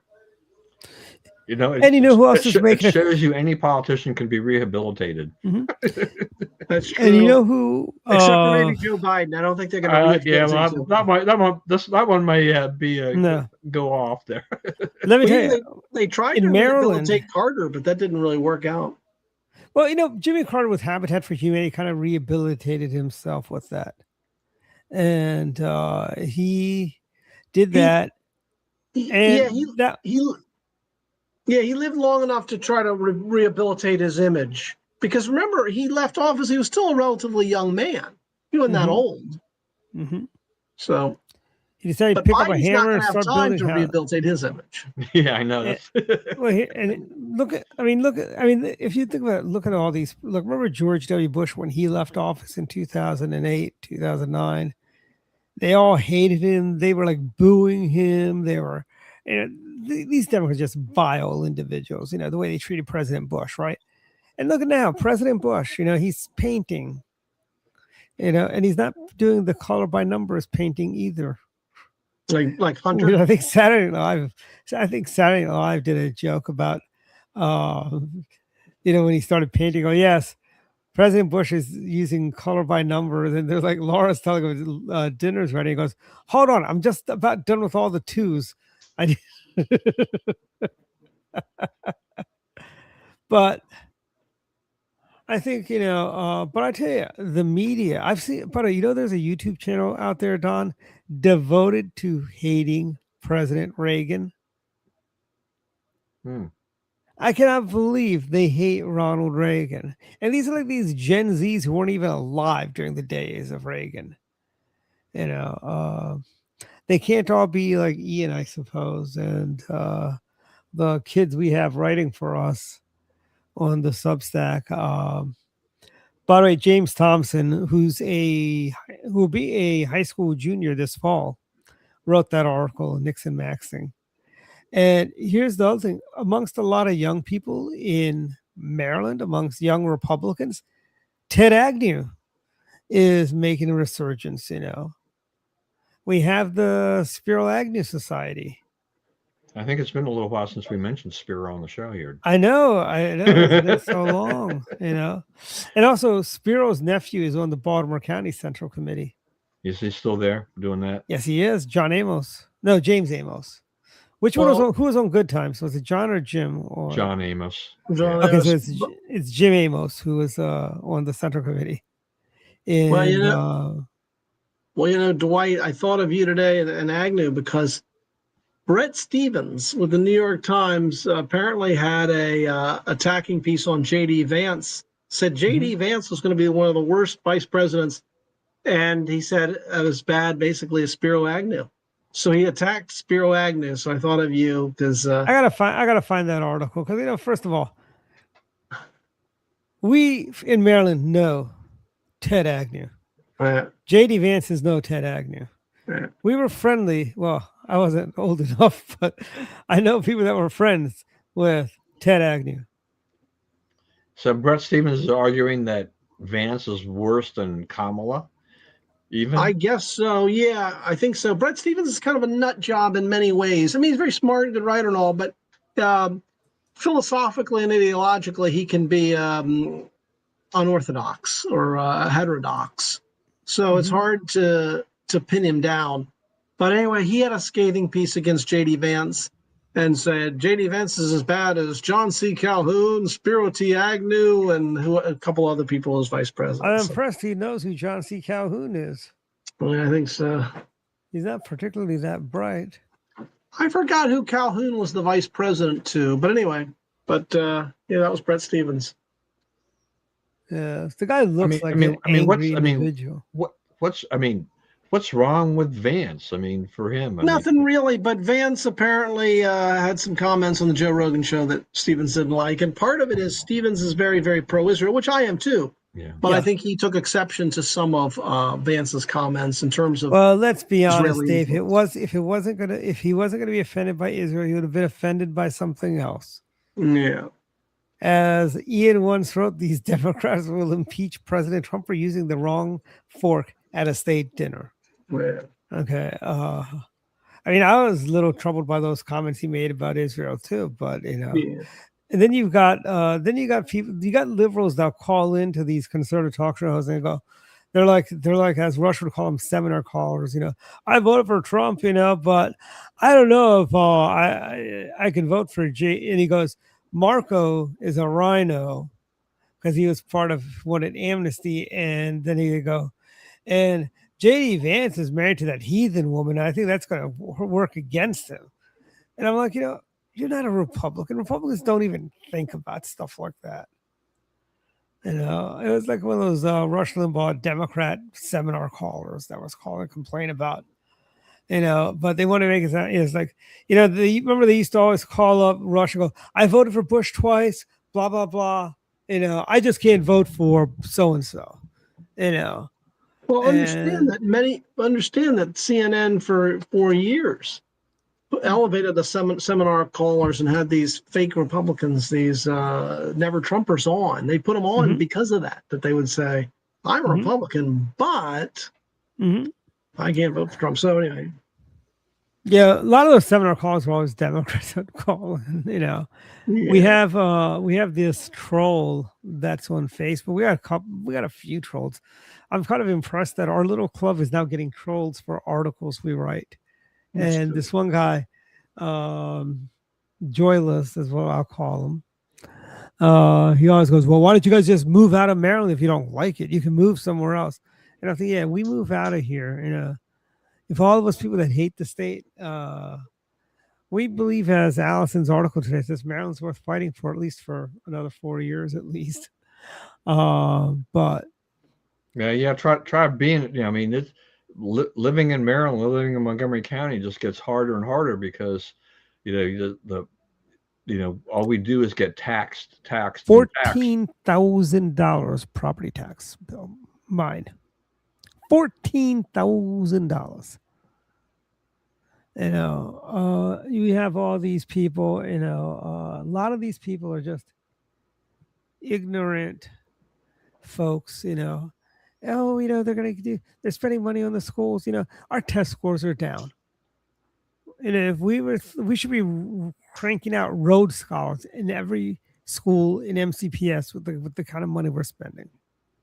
Who else is making it? Shows you any politician can be rehabilitated. That's true. And you know who? Except for maybe Joe Biden. I don't think they're going to. That one may be go off there. Let me tell you, they tried in to Maryland rehabilitate Carter, but that didn't really work out. Well, Jimmy Carter with Habitat for Humanity kind of rehabilitated himself with that, and he did that. He lived long enough to try to rehabilitate his image. Because remember, he left office. He was still a relatively young man. He wasn't that old. So he decided to pick up a hammer and start building to rehabilitate his image. Yeah, I know. If you think about it, look at all these. Remember George W. Bush when he left office in 2008, 2009. They all hated him. They were like booing him. They were, these Democrats are just vile individuals. The way they treated President Bush, right? And look at now, President Bush. He's painting. And he's not doing the color by numbers painting either. Like Hunter. I think Saturday Night Live did a joke about, when he started painting. Oh yes, President Bush is using color by numbers, and there's like Laura's telling him dinner's ready. He goes, "Hold on, I'm just about done with all the twos." But I think, but I tell you, the media, I've seen, but there's a YouTube channel out there, Don, devoted to hating President Reagan. I cannot believe they hate Ronald Reagan. And these are like these Gen Zs who weren't even alive during the days of Reagan. They can't all be like Ian, I suppose, and the kids we have writing for us on the Substack. By the way, James Thompson, who will be a high school junior this fall, wrote that article, Nixon Maxing. And here's the other thing. Amongst a lot of young people in Maryland, amongst young Republicans, Ted Agnew is making a resurgence, We have the Spiro Agnew Society. I think it's been a little while since we mentioned Spiro on the show here. I know. It's been so long, And also, Spiro's nephew is on the Baltimore County Central Committee. Is he still there doing that? Yes, he is. James Amos. Who was on Good Times? Was it John or Jim? Or John Amos. Okay, so it's Jim Amos who was on the Central Committee. And, Dwight, I thought of you today and Agnew because Brett Stevens with the New York Times apparently had a attacking piece on J.D. Vance said J.D. Vance was going to be one of the worst vice presidents, and he said it was bad, basically, as Spiro Agnew. So he attacked Spiro Agnew. So I thought of you because I gotta find that article because first of all, we in Maryland know Ted Agnew. J.D. Vance is no Ted Agnew. We were friendly. Well, I wasn't old enough, but I know people that were friends with Ted Agnew. So Brett Stevens is arguing that Vance is worse than Kamala. Even I guess so. Yeah, I think so. Brett Stevens is kind of a nut job in many ways. I mean, he's very smart, good writer, and all, but philosophically and ideologically, he can be unorthodox or heterodox. So it's hard to pin him down. But anyway, he had a scathing piece against J.D. Vance and said J.D. Vance is as bad as John C. Calhoun, Spiro T. Agnew, and a couple other people as vice president. I'm impressed he knows who John C. Calhoun is. Well, I think so. He's not particularly that bright. I forgot who Calhoun was the vice president to, but anyway. But yeah, that was Brett Stevens. Yeah, the guy looks like an angry individual. What's wrong with Vance? I mean, for him, nothing really. But Vance apparently had some comments on the Joe Rogan show that Stevens didn't like, and part of it is Stevens is very, very pro-Israel, which I am too. Yeah. But I think he took exception to some of Vance's comments in terms of. Well, let's be honest, Israeli Dave. If he wasn't gonna be offended by Israel, he would have been offended by something else. Yeah. As Ian once wrote, these Democrats will impeach President Trump for using the wrong fork at a state dinner. Yeah. Okay. I mean, I was a little troubled by those comments he made about Israel too, but Yeah. And then you got liberals that call into these conservative talk shows and go, they're like, as Rush would call them, seminar callers. I voted for Trump, but I don't know if I can vote for J. And he goes, Marco is a rhino because he was part of an amnesty, and then he go, and J.D. Vance is married to that heathen woman. I think that's going to work against him. And I'm like, you're not a Republican. Republicans don't even think about stuff like that. It was like one of those Rush Limbaugh Democrat seminar callers that was calling and complain about, but they want to make it sound, it's like, remember they used to always call up Rush and go, I voted for Bush twice, blah, blah, blah. I just can't vote for so-and-so, Well, understand that CNN for years elevated the seminar callers and had these fake Republicans, these never Trumpers on. They put them on because of that they would say, I'm a Republican, but I can't vote for Trump. So anyway. Yeah, a lot of those seminar calls were always Democrats that call. Yeah. We have this troll that's on Facebook. We got a few trolls. I'm kind of impressed that our little club is now getting trolls for articles we write. And this one guy, Joyless is what I'll call him. He always goes, well, why don't you guys just move out of Maryland if you don't like it? You can move somewhere else. And I think, yeah, we move out of here. If all of us people that hate the state, we believe, as Allison's article today says, Maryland's worth fighting for at least for another 4 years at least. But try being. It's living in Maryland, living in Montgomery County just gets harder and harder because all we do is get taxed. $14,000 property tax bill. Mine. $14,000. You have all these people, a lot of these people are just ignorant folks, they're they're spending money on the schools, our test scores are down. If we should be cranking out Rhodes Scholars in every school in MCPS with the kind of money we're spending.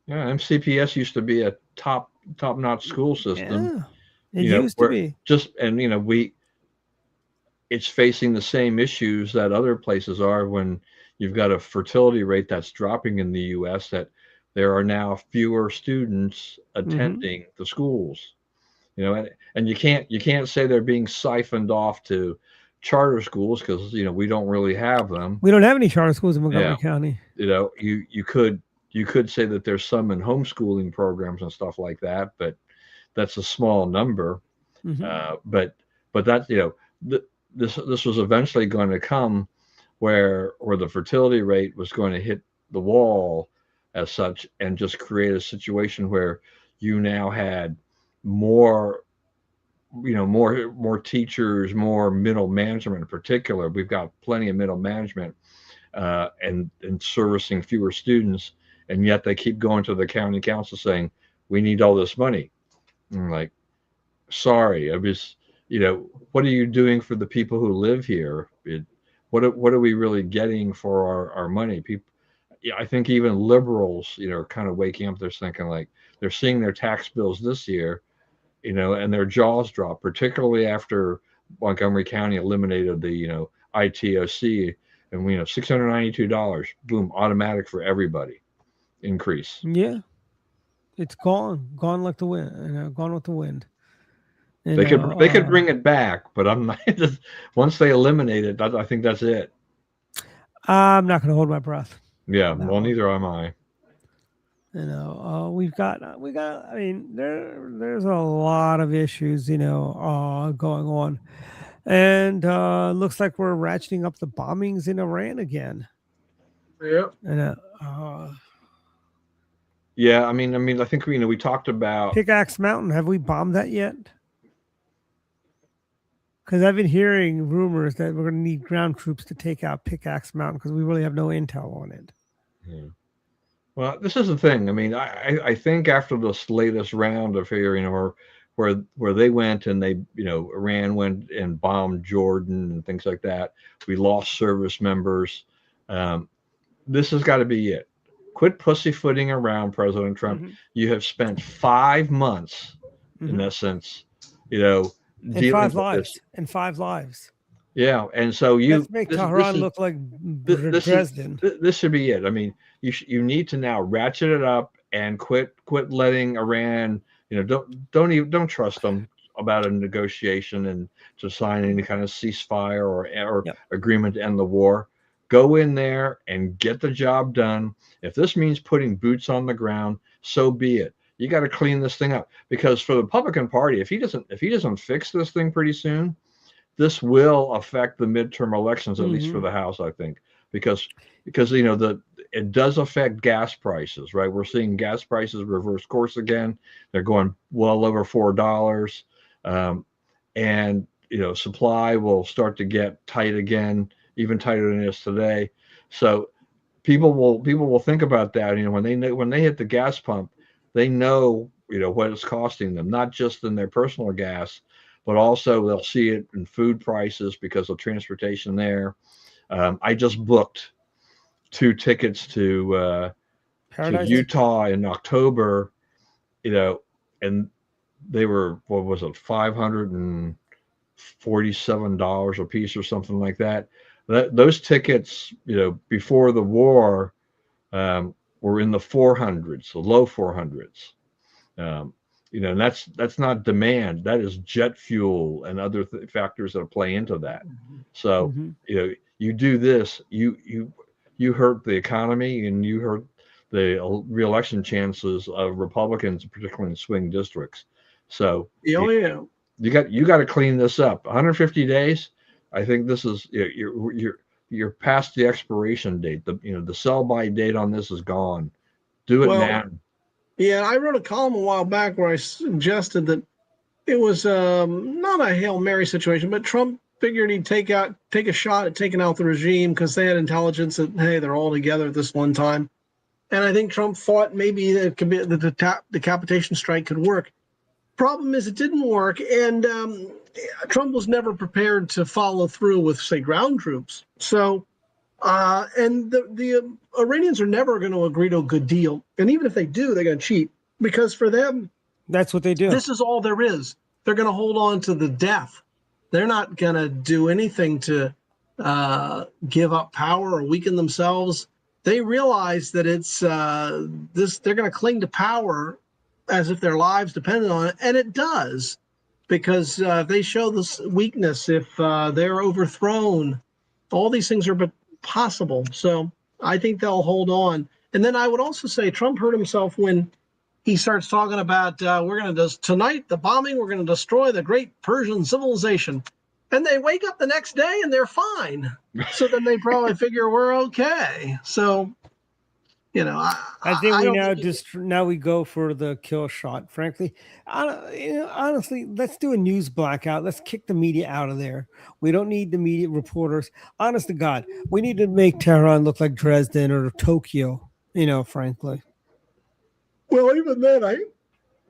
Yeah, MCPS used to be a top-notch school system. Yeah, it used to be. It's facing the same issues that other places are when you've got a fertility rate that's dropping in the U.S., that there are now fewer students attending the schools. And you can't say they're being siphoned off to charter schools because we don't really have them. We don't have any charter schools in Montgomery County. You you could say that there's some in homeschooling programs and stuff like that, but that's a small number. But that, this was eventually going to come where the fertility rate was going to hit the wall as such, and just create a situation where you now had more teachers, more middle management in particular. We've got plenty of middle management and servicing fewer students, and yet they keep going to the county council saying, we need all this money. And I'm like, sorry, I was, what are you doing for the people who live here? What are we really getting for our money? People, I think even liberals, are kind of waking up. They're thinking like they're seeing their tax bills this year, and their jaws drop, particularly after Montgomery County eliminated the, ITOC, and $692, boom, automatic for everybody increase. Yeah, it's gone like the wind, gone with the wind. They could bring it back, but I'm not. Once they eliminate it, I think that's it. I'm not going to hold my breath. Yeah, well, neither am I. We've got. I mean, there's a lot of issues, going on, and looks like we're ratcheting up the bombings in Iran again. Yeah. Yeah, I mean, I think we talked about Pickaxe Mountain. Have we bombed that yet? Because I've been hearing rumors that we're going to need ground troops to take out Pickaxe Mountain because we really have no intel on it. Yeah. Well, this is the thing. I mean, I think after this latest round of here, where they went and they, Iran went and bombed Jordan and things like that, we lost service members. This has got to be it. Quit pussyfooting around, President Trump. You have spent 5 months, in essence, and 5 lives. And 5 lives. Yeah, and so let's make Tehran look like Dresden. This should be it. I mean, you need to now ratchet it up and quit letting Iran. Don't trust them about a negotiation and to sign any kind of ceasefire or agreement to end the war. Go in there and get the job done. If this means putting boots on the ground, so be it. You got to clean this thing up, because for the Republican Party, if he doesn't fix this thing pretty soon, this will affect the midterm elections, at least for the House, I think, because it does affect gas prices, right? We're seeing gas prices reverse course again. They're going well over $4, and supply will start to get tight again, even tighter than it is today. So people will think about that. When they hit the gas pump, they know what it's costing them, not just in their personal gas, but also they'll see it in food prices because of transportation there. I just booked 2 tickets to Utah in October, and they were, what was it, $547 a piece or something like that. Those tickets, before the war, were in the 400s, the low 400s. And that's not demand. That is jet fuel and other factors that play into that. So, you do this, you hurt the economy, and you hurt the re-election chances of Republicans, particularly in swing districts. So, you got to clean this up. 150 days. I think this is you're past the expiration date. The sell by date on this is gone. Do it now. Yeah, I wrote a column a while back where I suggested that it was not a Hail Mary situation, but Trump figured he'd take a shot at taking out the regime because they had intelligence that, hey, they're all together at this one time. And I think Trump thought maybe that it could be the decapitation strike could work. Problem is, it didn't work, and Trump was never prepared to follow through with, say, ground troops. So, and the Iranians are never going to agree to a good deal, and even if they do, they're going to cheat, because for them, that's what they do. This is all there is. They're going to hold on to the death. They're not going to do anything to give up power or weaken themselves. They realize that it's they're going to cling to power as if their lives depended on it, and it does, because they show this weakness if they're overthrown. All these things are possible. So I think they'll hold on. And then I would also say Trump hurt himself when he starts talking about we're going to tonight the bombing, we're going to destroy the great Persian civilization, and they wake up the next day and they're fine. So then they probably figure we're okay. So, I think now we go for the kill shot. Frankly, honestly, let's do a news blackout. Let's kick the media out of there. We don't need the media reporters. Honest to God, we need to make Tehran look like Dresden or Tokyo. Frankly. Well, even then,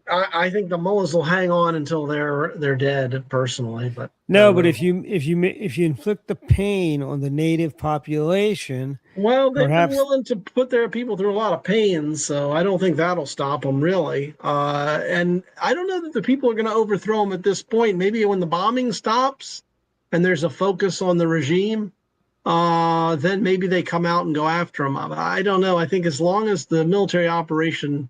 I think the mullahs will hang on until they're dead. Personally, but no. But if you inflict the pain on the native population, well, they've been willing to put their people through a lot of pain, so I don't think that'll stop them really. And I don't know that the people are going to overthrow them at this point. Maybe when the bombing stops and there's a focus on the regime, then maybe they come out and go after them. I don't know. I think as long as the military operation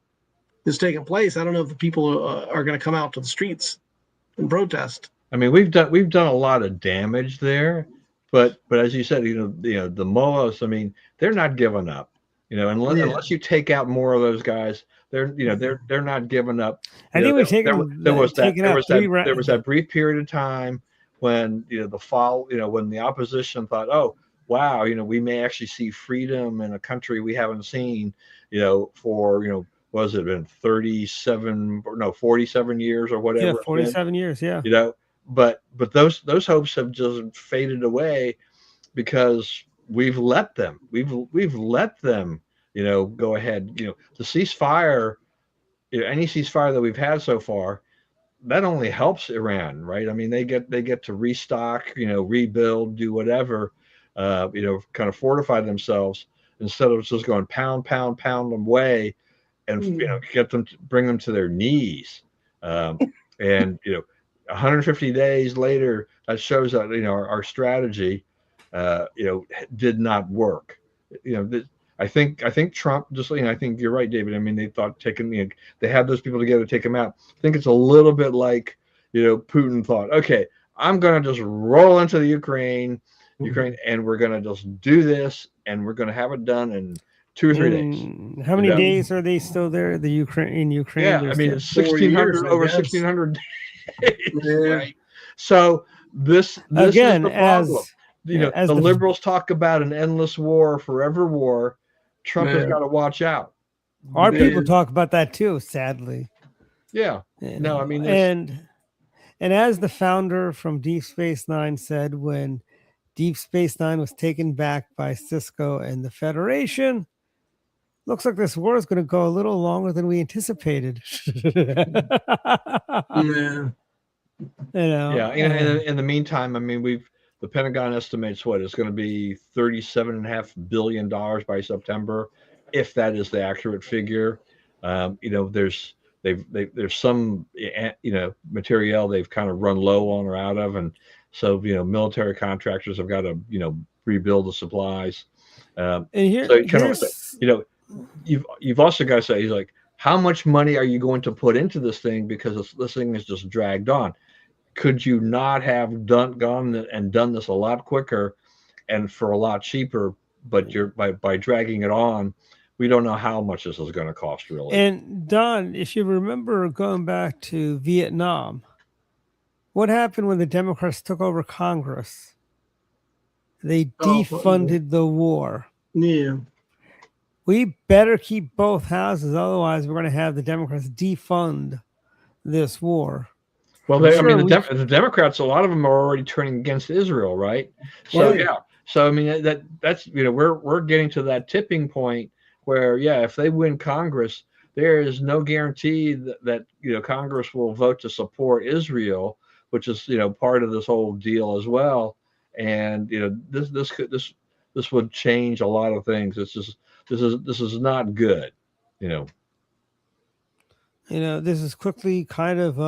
is taking place, I don't know if the people are going to come out to the streets and protest. I mean, we've done a lot of damage there, but as you said, the mullahs. I mean, they're not giving up. Unless you take out more of those guys, they're not giving up. I think we've taken. There was that brief period of time when when the opposition thought, oh wow, we may actually see freedom in a country we haven't seen, for was it been 47 years or whatever? Yeah, 47 years, yeah. But those hopes have just faded away because we've let them go ahead. The ceasefire, any ceasefire that we've had so far, that only helps Iran, right? I mean, they get to restock, rebuild, do whatever, kind of fortify themselves instead of just going pound them away and bring them to their knees. And 150 days later, that shows that our strategy did not work. I think Trump just I think you're right, David. I mean, they thought they had those people together to take him out. I think it's a little bit like Putin thought, okay, I'm gonna just roll into the Ukraine, and we're gonna just do this, and we're gonna have it done in 2 or 3 days. How many days are they still there? In Ukraine? Yeah, I mean, it's 1,600 over 1,600 days. Yeah. Right? So this again, is the problem. The liberals talk about an endless war, forever war. Trump has got to watch out. Our people talk about that too, sadly. Yeah. No, I mean, and as the founder from Deep Space Nine said, when Deep Space Nine was taken back by Cisco and the Federation, looks like this war is going to go a little longer than we anticipated. Yeah. Yeah. In the meantime, I mean, the Pentagon estimates it's going to be $37.5 billion by September, if that is the accurate figure. There's some material they've kind of run low on or out of, and so military contractors have got to rebuild the supplies. And you've also got to say, he's like, how much money are you going to put into this thing, because this thing is just dragged on? Could you not have gone and done this a lot quicker and for a lot cheaper? But by dragging it on, we don't know how much this is going to cost, really. And Don, if you remember going back to Vietnam, what happened when the Democrats took over Congress? They defunded the war. Yeah. We better keep both houses, otherwise we're going to have the Democrats defund this war. Well, the Democrats, a lot of them are already turning against Israel, right? So yeah. So I mean, that's we're getting to that tipping point where if they win Congress, there is no guarantee that Congress will vote to support Israel, which is part of this whole deal as well. And this would change a lot of things. This is not good. This is quickly kind of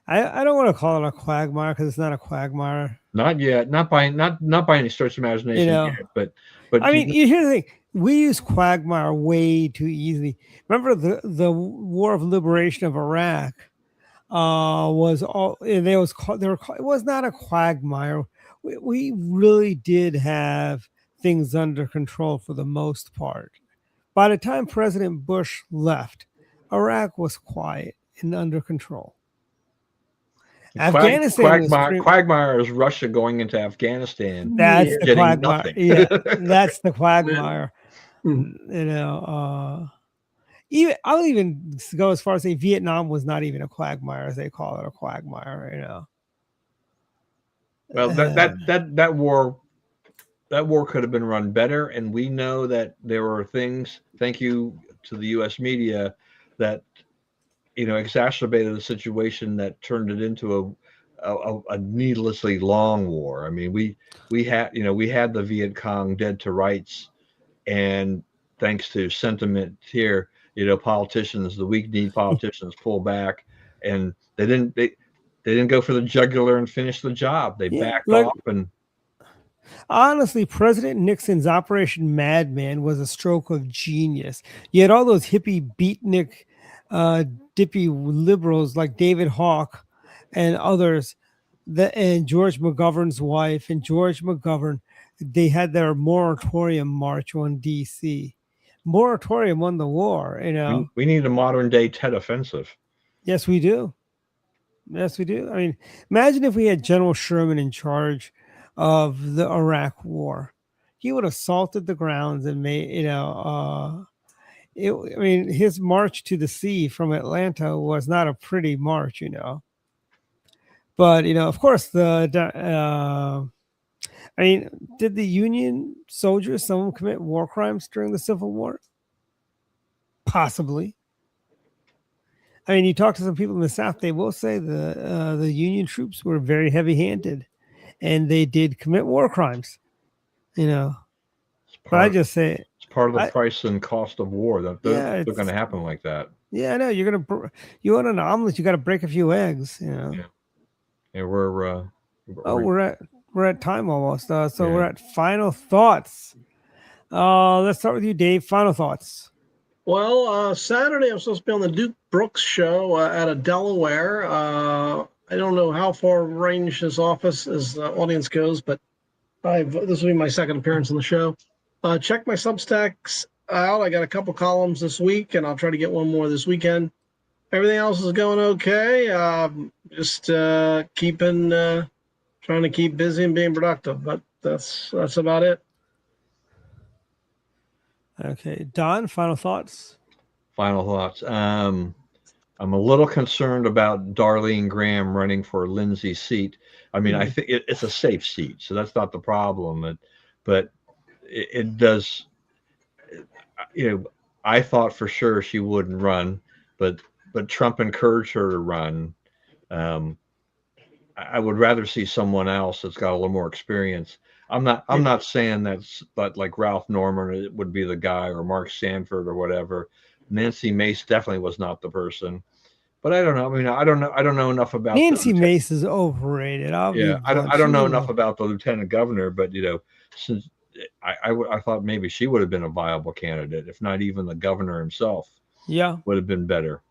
I don't want to call it a quagmire, because it's not a quagmire. Not yet. Not by any stretch of imagination yet. But I mean, here's the thing: we use quagmire way too easily. Remember the War of Liberation of Iraq was all it was not a quagmire. We really did have things under control for the most part. By the time President Bush left, Iraq was quiet and under control. Afghanistan was Quagmire is Russia going into Afghanistan. That's the getting quagmire. nothing. Yeah, that's the quagmire. Mm. You know, even I'll even go as far as say Vietnam was not even a quagmire, as they call it, a quagmire. You know. Well, that war could have been run better, and we know that there were things. Thank you to the U.S. media that exacerbated the situation that turned it into a needlessly long war. I mean, we had the Viet Cong dead to rights, and thanks to sentiment here, politicians, the weak-kneed politicians pull back, and they didn't go for the jugular and finish the job. They backed off. And honestly, President Nixon's Operation Madman was a stroke of genius. You had all those hippie beatnik, dippy liberals like David Hawke and others, and George McGovern's wife and George McGovern. They had their moratorium march on D.C. Moratorium on the war. We need a modern day Tet Offensive. Yes, we do. Yes, we do. I mean, imagine if we had General Sherman in charge of the Iraq war. He would have salted the grounds and made, his march to the sea from Atlanta was not a pretty march, But, of course, did the Union soldiers, some of them commit war crimes during the Civil War? Possibly. I mean, you talk to some people in the South, they will say the Union troops were very heavy-handed, and they did commit war crimes, But I just say it's part of the price and cost of war that they're going to happen like that. Yeah, I know. You want an omelet, you got to break a few eggs, Yeah, we're at time almost. We're at final thoughts. Let's start with you, Dave. Final thoughts. Well, Saturday I'm supposed to be on the Duke Brooks show out of Delaware. I don't know how far range his office as the audience goes, but this will be my second appearance on the show. Check my Substacks out. I got a couple columns this week, and I'll try to get one more this weekend. Everything else is going okay. Just trying to keep busy and being productive, but that's about it. Okay, Don, final thoughts. I'm a little concerned about Darlene Graham running for Lindsay's seat. I mean, I think it's a safe seat, so that's not the problem. But it does. I thought for sure she wouldn't run, but Trump encouraged her to run. I would rather see someone else that's got a little more experience. I'm not saying but like Ralph Norman it would be the guy, or Mark Sanford or whatever. Nancy Mace definitely was not the person. But I don't know. I mean, I don't know enough about Nancy Mace is overrated. I don't know enough about the lieutenant governor, but since I thought maybe she would have been a viable candidate, if not even the governor himself. Yeah, would have been better.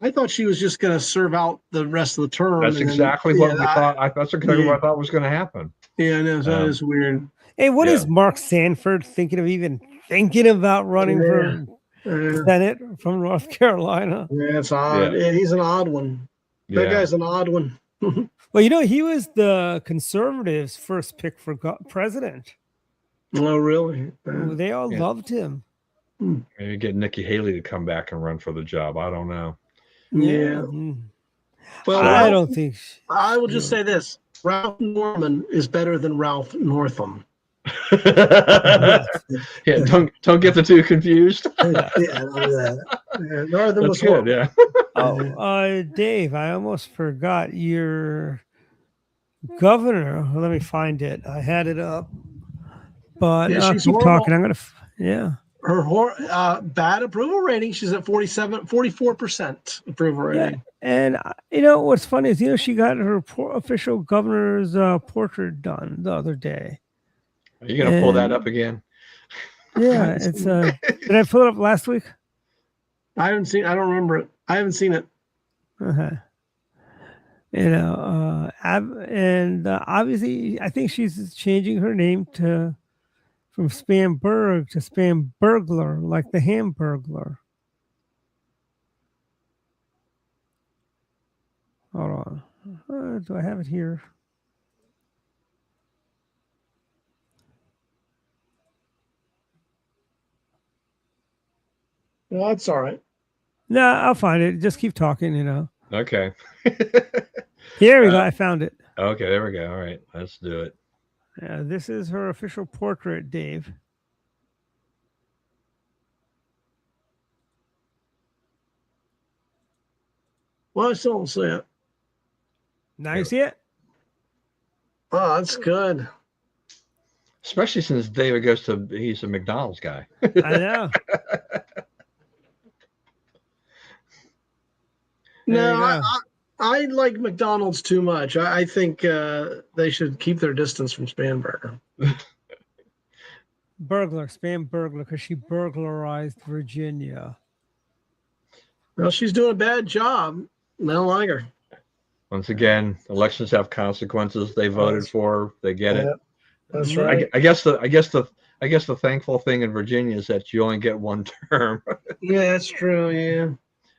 I thought she was just going to serve out the rest of the term. That's exactly what we thought. That's exactly what I thought was going to happen. Yeah, I know. That is weird. Hey, what is Mark Sanford thinking about running for Senate from North Carolina? Yeah, it's odd. Yeah, he's an odd one. That guy's an odd one. Well, he was the conservatives' first pick for president. Oh, really? They all loved him. Maybe get Nikki Haley to come back and run for the job. I don't know. Yeah. Well, I don't think. I will just say this: Ralph Norman is better than Ralph Northam. Yeah, don't get the two confused. Northam was good. Yeah. Dave, I almost forgot your governor. Let me find it. I had it up, but keep talking. I'm gonna. Her bad approval rating, she's at 44% approval rating. And what's funny is she got her official governor's portrait done the other day. Are you gonna pull that up again? Yeah, it's did I pull it up last week? I don't remember it. I haven't seen it. Obviously I think she's changing her name to From Spamberg to Spamburglar, like the Hamburglar. Hold on. Do I have it here? Well, that's all right. No, I'll find it. Just keep talking, you know. Okay. Here we go. I found it. Okay, there we go. All right, let's do it. This is her official portrait, Dave. Well, I still don't see it. Now you see it? Oh, that's good. Especially since David he's a McDonald's guy. I know. No, I like McDonald's too much. I think they should keep their distance from Spanberger. Spam burglar, because she burglarized Virginia. Well, she's doing a bad job. I don't like her. Once again, elections have consequences. They voted for her. They get it. That's right. I guess the thankful thing in Virginia is that you only get one term. Yeah, that's true. Yeah.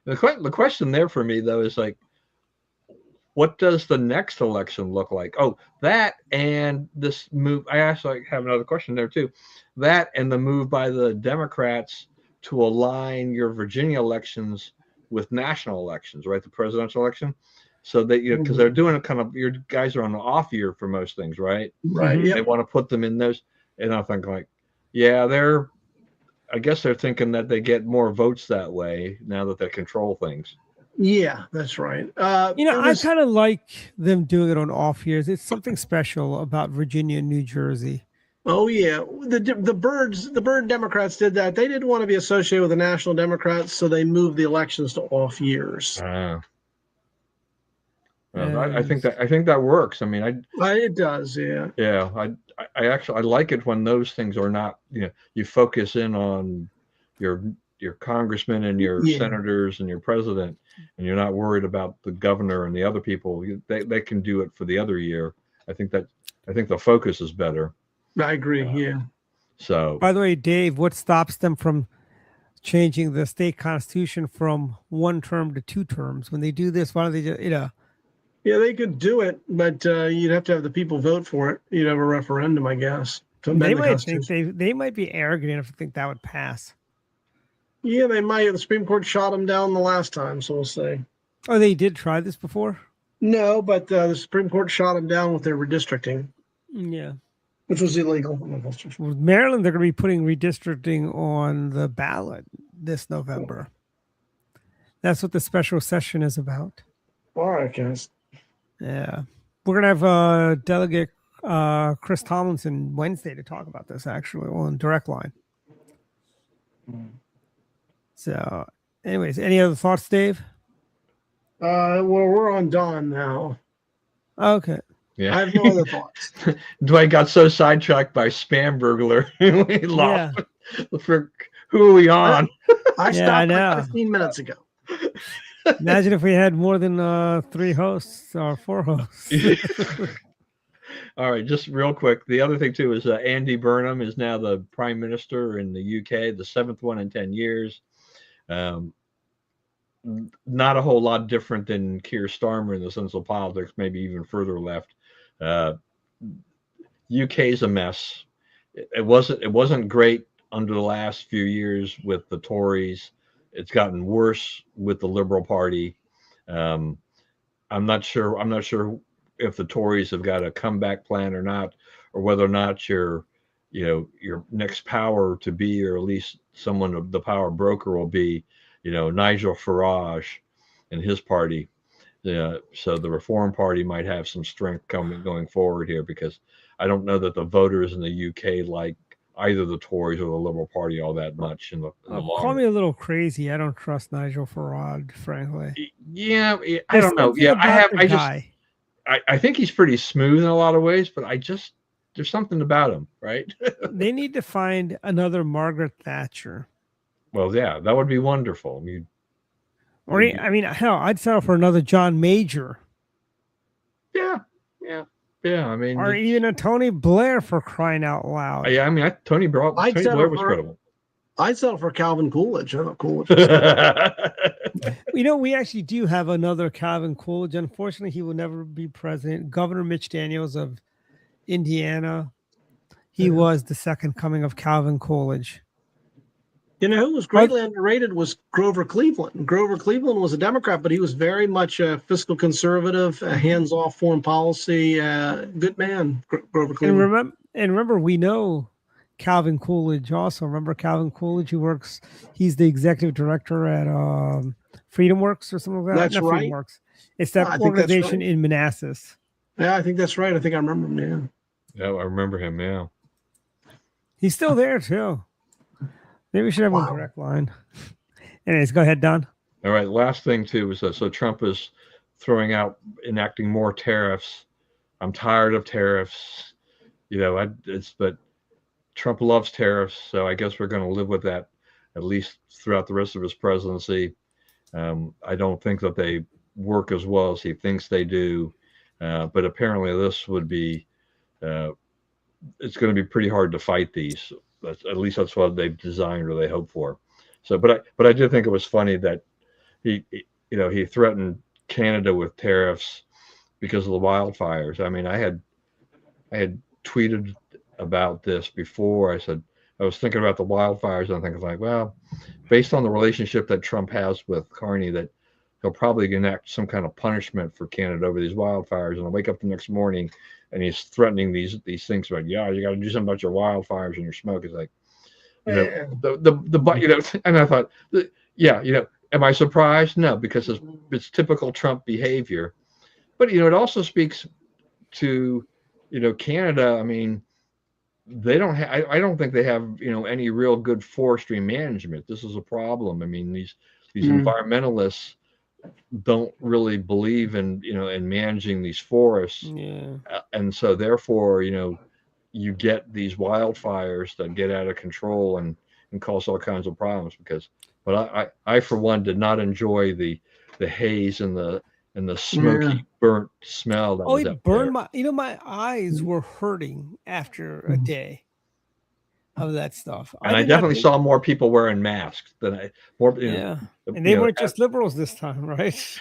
The question there for me though is like, what does the next election look like? Oh, that and this move. I actually have another question there too. That and the move by the Democrats to align your Virginia elections with national elections, right? The presidential election. So that because they're doing a kind of, your guys are on the off year for most things, right? Right. They want to put them in those, and I think like, yeah, I guess they're thinking that they get more votes that way now that they control things. Yeah, that's right. I kind of like them doing it on off years. It's something special about Virginia and New Jersey. Oh yeah, the Bird Democrats did that. They didn't want to be associated with the National Democrats, so they moved the elections to off years. I think that works. I mean, it does. Yeah. Yeah, I actually like it when those things are not. You focus in on your congressmen and your senators and your president, and you're not worried about the governor and the other people. They can do it for the other year. I think the focus is better. I agree. Yeah. So, by the way, Dave, what stops them from changing the state constitution from 1 term to 2 terms? When they do this, why don't they just, Yeah, they could do it, but you'd have to have the people vote for it. You'd have a referendum, I guess. They might think they might be arrogant enough to think that would pass. Yeah, they might. The Supreme Court shot them down the last time, so we'll see. Oh, they did try this before? No, but the Supreme Court shot them down with their redistricting. Yeah. Which was illegal. With Maryland, they're going to be putting redistricting on the ballot this November. That's what the special session is about. All right, guys. Yeah. We're going to have Delegate Chris Tomlinson Wednesday to talk about this, actually, on Direct Line. So, anyways, any other thoughts, Dave? Well, we're on Dawn now. Okay. Yeah. I have no other thoughts. Dwight got so sidetracked by Spam Burglar. We lost. Yeah. Who are we on? I stopped like 15 minutes ago. Imagine if we had more than 3 hosts or 4 hosts. All right, just real quick. The other thing, too, is Andy Burnham is now the prime minister in the UK, the 7th one in 10 years. Not a whole lot different than Keir Starmer in the sense of politics, maybe even further left. UK's a mess. It wasn't great under the last few years with the Tories. It's gotten worse with the Liberal Party. I'm not sure if the Tories have got a comeback plan or not, or whether or not your next power to be, or at least someone of the power broker will be, Nigel Farage and his party. So the Reform Party might have some strength going forward here, because I don't know that the voters in the UK like either the Tories or the Liberal Party all that much in the long Call run. me a little crazy. I don't trust Nigel Farage, frankly. Yeah, I don't know. Yeah, I think he's pretty smooth in a lot of ways, but there's something about him, right? They need to find another Margaret Thatcher. Well, yeah, that would be wonderful. Hell, I'd settle for another John Major. Yeah. Yeah, I mean, or even a Tony Blair, for crying out loud. yeah, I mean, Tony Blair was credible. I'd settle for Calvin Coolidge. I thought Coolidge. We actually do have another Calvin Coolidge. Unfortunately, he will never be president. Governor Mitch Daniels of Indiana. He was the second coming of Calvin Coolidge. You know who was greatly underrated was Grover Cleveland. Grover Cleveland was a Democrat, but he was very much a fiscal conservative, a hands-off foreign policy, good man, Grover Cleveland. And remember, we know Calvin Coolidge also. Remember Calvin Coolidge, he's the executive director at Freedom Works or something like that. That's right. Freedom Works. It's that organization in Manassas. Yeah, I think that's right. I think I remember him, yeah. Yeah, I remember him, yeah. He's still there, too. Maybe we should have one correct line. Anyways, go ahead, Don. All right, last thing, too, is so Trump is enacting more tariffs. I'm tired of tariffs. But Trump loves tariffs, so I guess we're going to live with that at least throughout the rest of his presidency. I don't think that they work as well as he thinks they do, but apparently this would be it's going to be pretty hard to fight these. At least that's what they've designed or they hope for. So, but I did think it was funny that he threatened Canada with tariffs because of the wildfires. I mean, I had tweeted about this before. I was thinking about the wildfires, and I'm thinking like, well, based on the relationship that Trump has with Carney, that he'll probably enact some kind of punishment for Canada over these wildfires. And I'll wake up the next morning and he's threatening these things like, yeah, you got to do something about your wildfires and your smoke. It's like, and I thought, am I surprised? No, because it's typical Trump behavior. But, it also speaks to, Canada. I mean, they don't have, I don't think they have, any real good forestry management. This is a problem. I mean, these environmentalists don't really believe in managing these forests, and so therefore you get these wildfires that get out of control and cause all kinds of problems. But I for one did not enjoy the haze and the smoky burnt smell that was it burned there. My eyes were hurting after a day of that stuff. And I definitely saw more people wearing masks than and they weren't just liberals this time, right?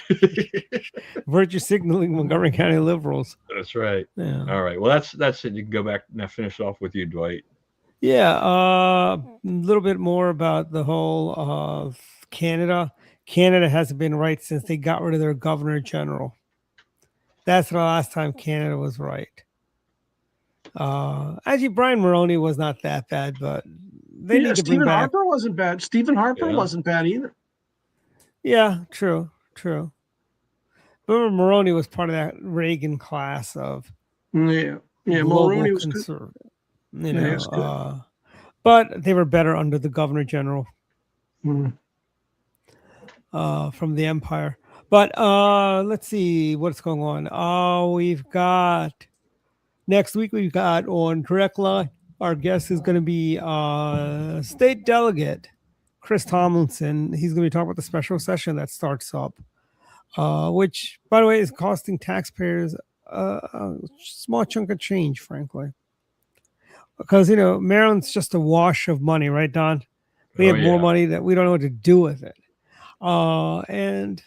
Virtue signaling Montgomery County liberals. That's right. Yeah. All right. Well, that's it. You can go back now. Finish off with you, Dwight. Yeah. A little bit more about the whole Canada. Canada hasn't been right since they got rid of their governor general. That's the last time Canada was right. Actually, Brian Mulroney was not that bad, but they need to Stephen bring back. Harper wasn't bad. Stephen Harper wasn't bad either. Yeah, true. But Mulroney was part of that Reagan class of Mulroney was conservative. But they were better under the governor general from the empire. But let's see what's going on. We've got next week. We've got on Direct Line. Our guest is going to be State Delegate Chris Tomlinson. He's going to be talking about the special session that starts up, which, by the way, is costing taxpayers a small chunk of change, frankly. Because, Maryland's just a wash of money, right, Don? We have more money that we don't know what to do with it. And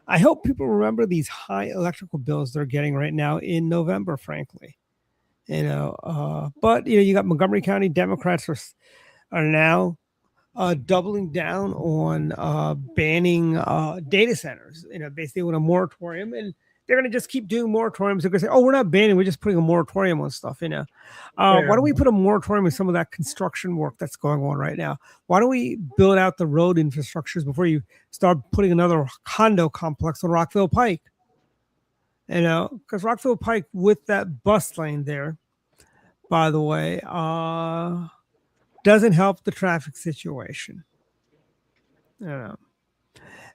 I hope people remember these high electrical bills they're getting right now in November, frankly. But you got Montgomery County Democrats are now doubling down on banning data centers. Basically with a moratorium, and they're going to just keep doing moratoriums. They're going to say, "Oh, we're not banning; we're just putting a moratorium on stuff." Why don't we put a moratorium on some of that construction work that's going on right now? Why don't we build out the road infrastructures before you start putting another condo complex on Rockville Pike? Because Rockville Pike, with that bus lane there, by the way, doesn't help the traffic situation.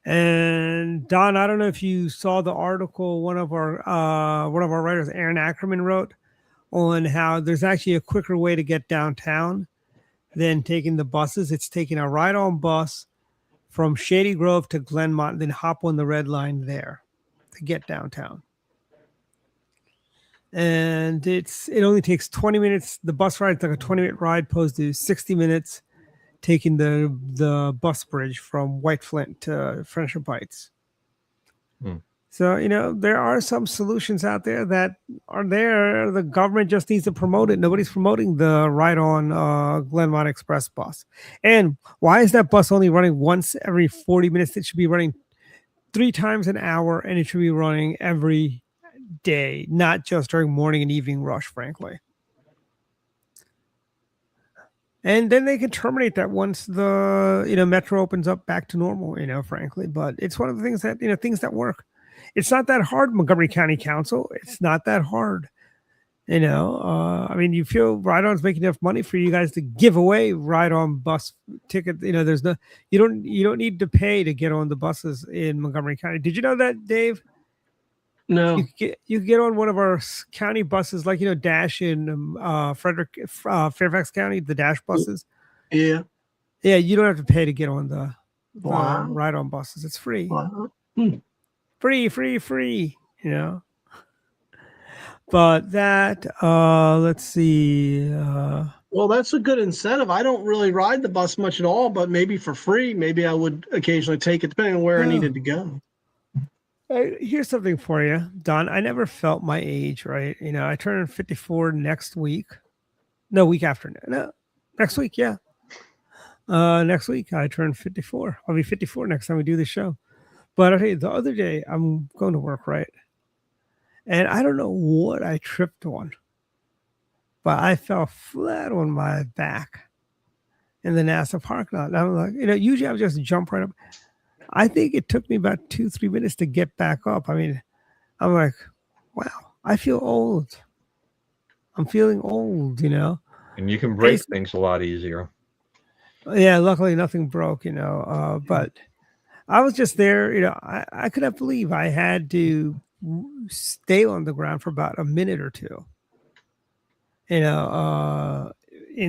And Don, I don't know if you saw the article one of our writers, Aaron Ackerman, wrote on how there's actually a quicker way to get downtown than taking the buses. It's taking a ride-on bus from Shady Grove to Glenmont, then hop on the red line there to get downtown. and it only takes 20 minutes. The bus ride is like a 20-minute ride, opposed to 60 minutes taking the bus bridge from White Flint to Friendship Heights. So, there are some solutions out there that are there. The government just needs to promote it. Nobody's promoting the ride-on Glenmont Express bus. And why is that bus only running once every 40 minutes? It should be running 3 times an hour, and it should be running every day, not just during morning and evening rush, frankly. And then they can terminate that once the Metro opens up back to normal, frankly. But it's one of the things that things that work. It's not that hard, Montgomery County Council. It's not that hard. You feel Ride-On's making enough money for you guys to give away Ride-On bus tickets. There's you don't need to pay to get on the buses in Montgomery County. Did you know that, Dave? No. You can get on one of our county buses, like Dash in Fairfax County, the Dash buses. Yeah. Yeah, you don't have to pay to get on the Wow. Ride-On buses. It's free. Wow. Free. But that, let's see. Well, that's a good incentive. I don't really ride the bus much at all, but maybe for free, maybe I would occasionally take it, depending on where I needed to go. Here's something for you, Don. I never felt my age, right? I turn 54 next week. No, week after. No, next week, yeah. Next week, I turn 54. I'll be 54 next time we do the show. But I'll tell you, the other day, I'm going to work, right? And I don't know what I tripped on, but I fell flat on my back in the NASA parking lot. And I'm like, usually I would just jump right up. I think it took me about 2-3 minutes to get back up. I'm like, wow, I feel old. I'm feeling old, And you can break things a lot easier. Yeah, luckily nothing broke, but I was just there, I could not believe I had to stay on the ground for about a minute or two. In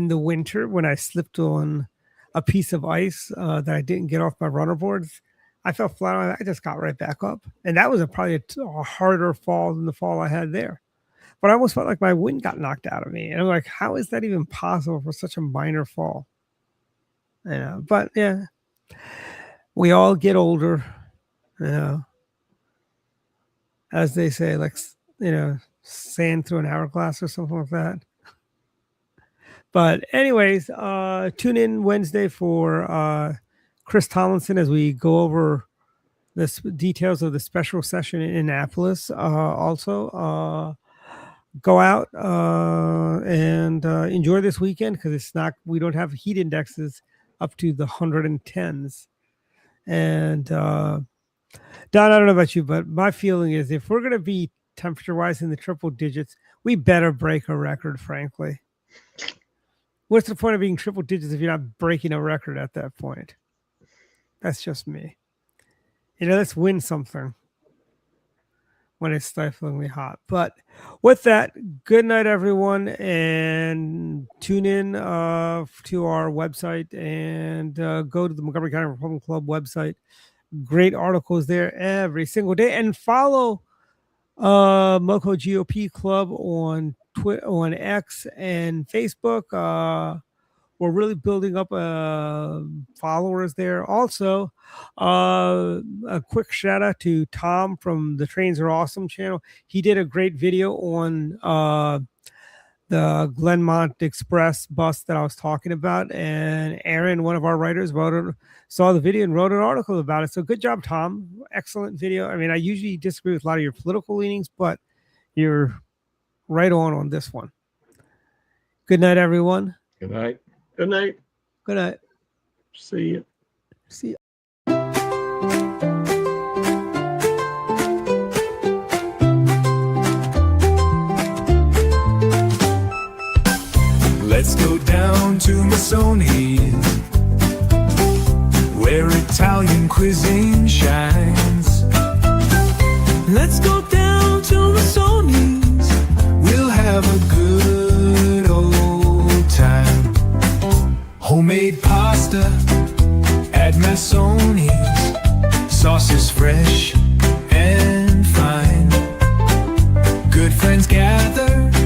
the winter when I slipped on a piece of ice that I didn't get off my runner boards, I fell flat on it. I just got right back up. And that was probably a harder fall than the fall I had there. But I almost felt like my wind got knocked out of me. And I'm like, how is that even possible for such a minor fall? But yeah, we all get older, as they say, like, sand through an hourglass or something like that. But anyways, tune in Wednesday for Chris Tomlinson as we go over the details of the special session in Annapolis. Also, go out and enjoy this weekend, because we don't have heat indexes up to the 110s. And Don, I don't know about you, but my feeling is if we're going to be temperature-wise in the triple digits, we better break a record, frankly. What's the point of being triple digits if you're not breaking a record at that point? That's just me. Let's win something when it's stiflingly hot. But with that, good night, everyone, and tune in to our website and go to the Montgomery County Republican Club website. Great articles there every single day, and follow Moco GOP Club on Twitter, on X, and Facebook. We're really building up followers there. Also, a quick shout out to Tom from the Trains Are Awesome channel. He did a great video on the Glenmont Express bus that I was talking about. And Aaron, one of our writers, saw the video and wrote an article about it. So good job, Tom. Excellent video. I usually disagree with a lot of your political leanings, but you're right on this one. Good night, everyone. Good night. Good night. Good night. See you. See you. Let's go down to Masoni's, where Italian cuisine shines. Let's go down to Masoni's, we'll have a good old time. Homemade pasta at Masoni's, sauce is fresh and fine. Good friends gather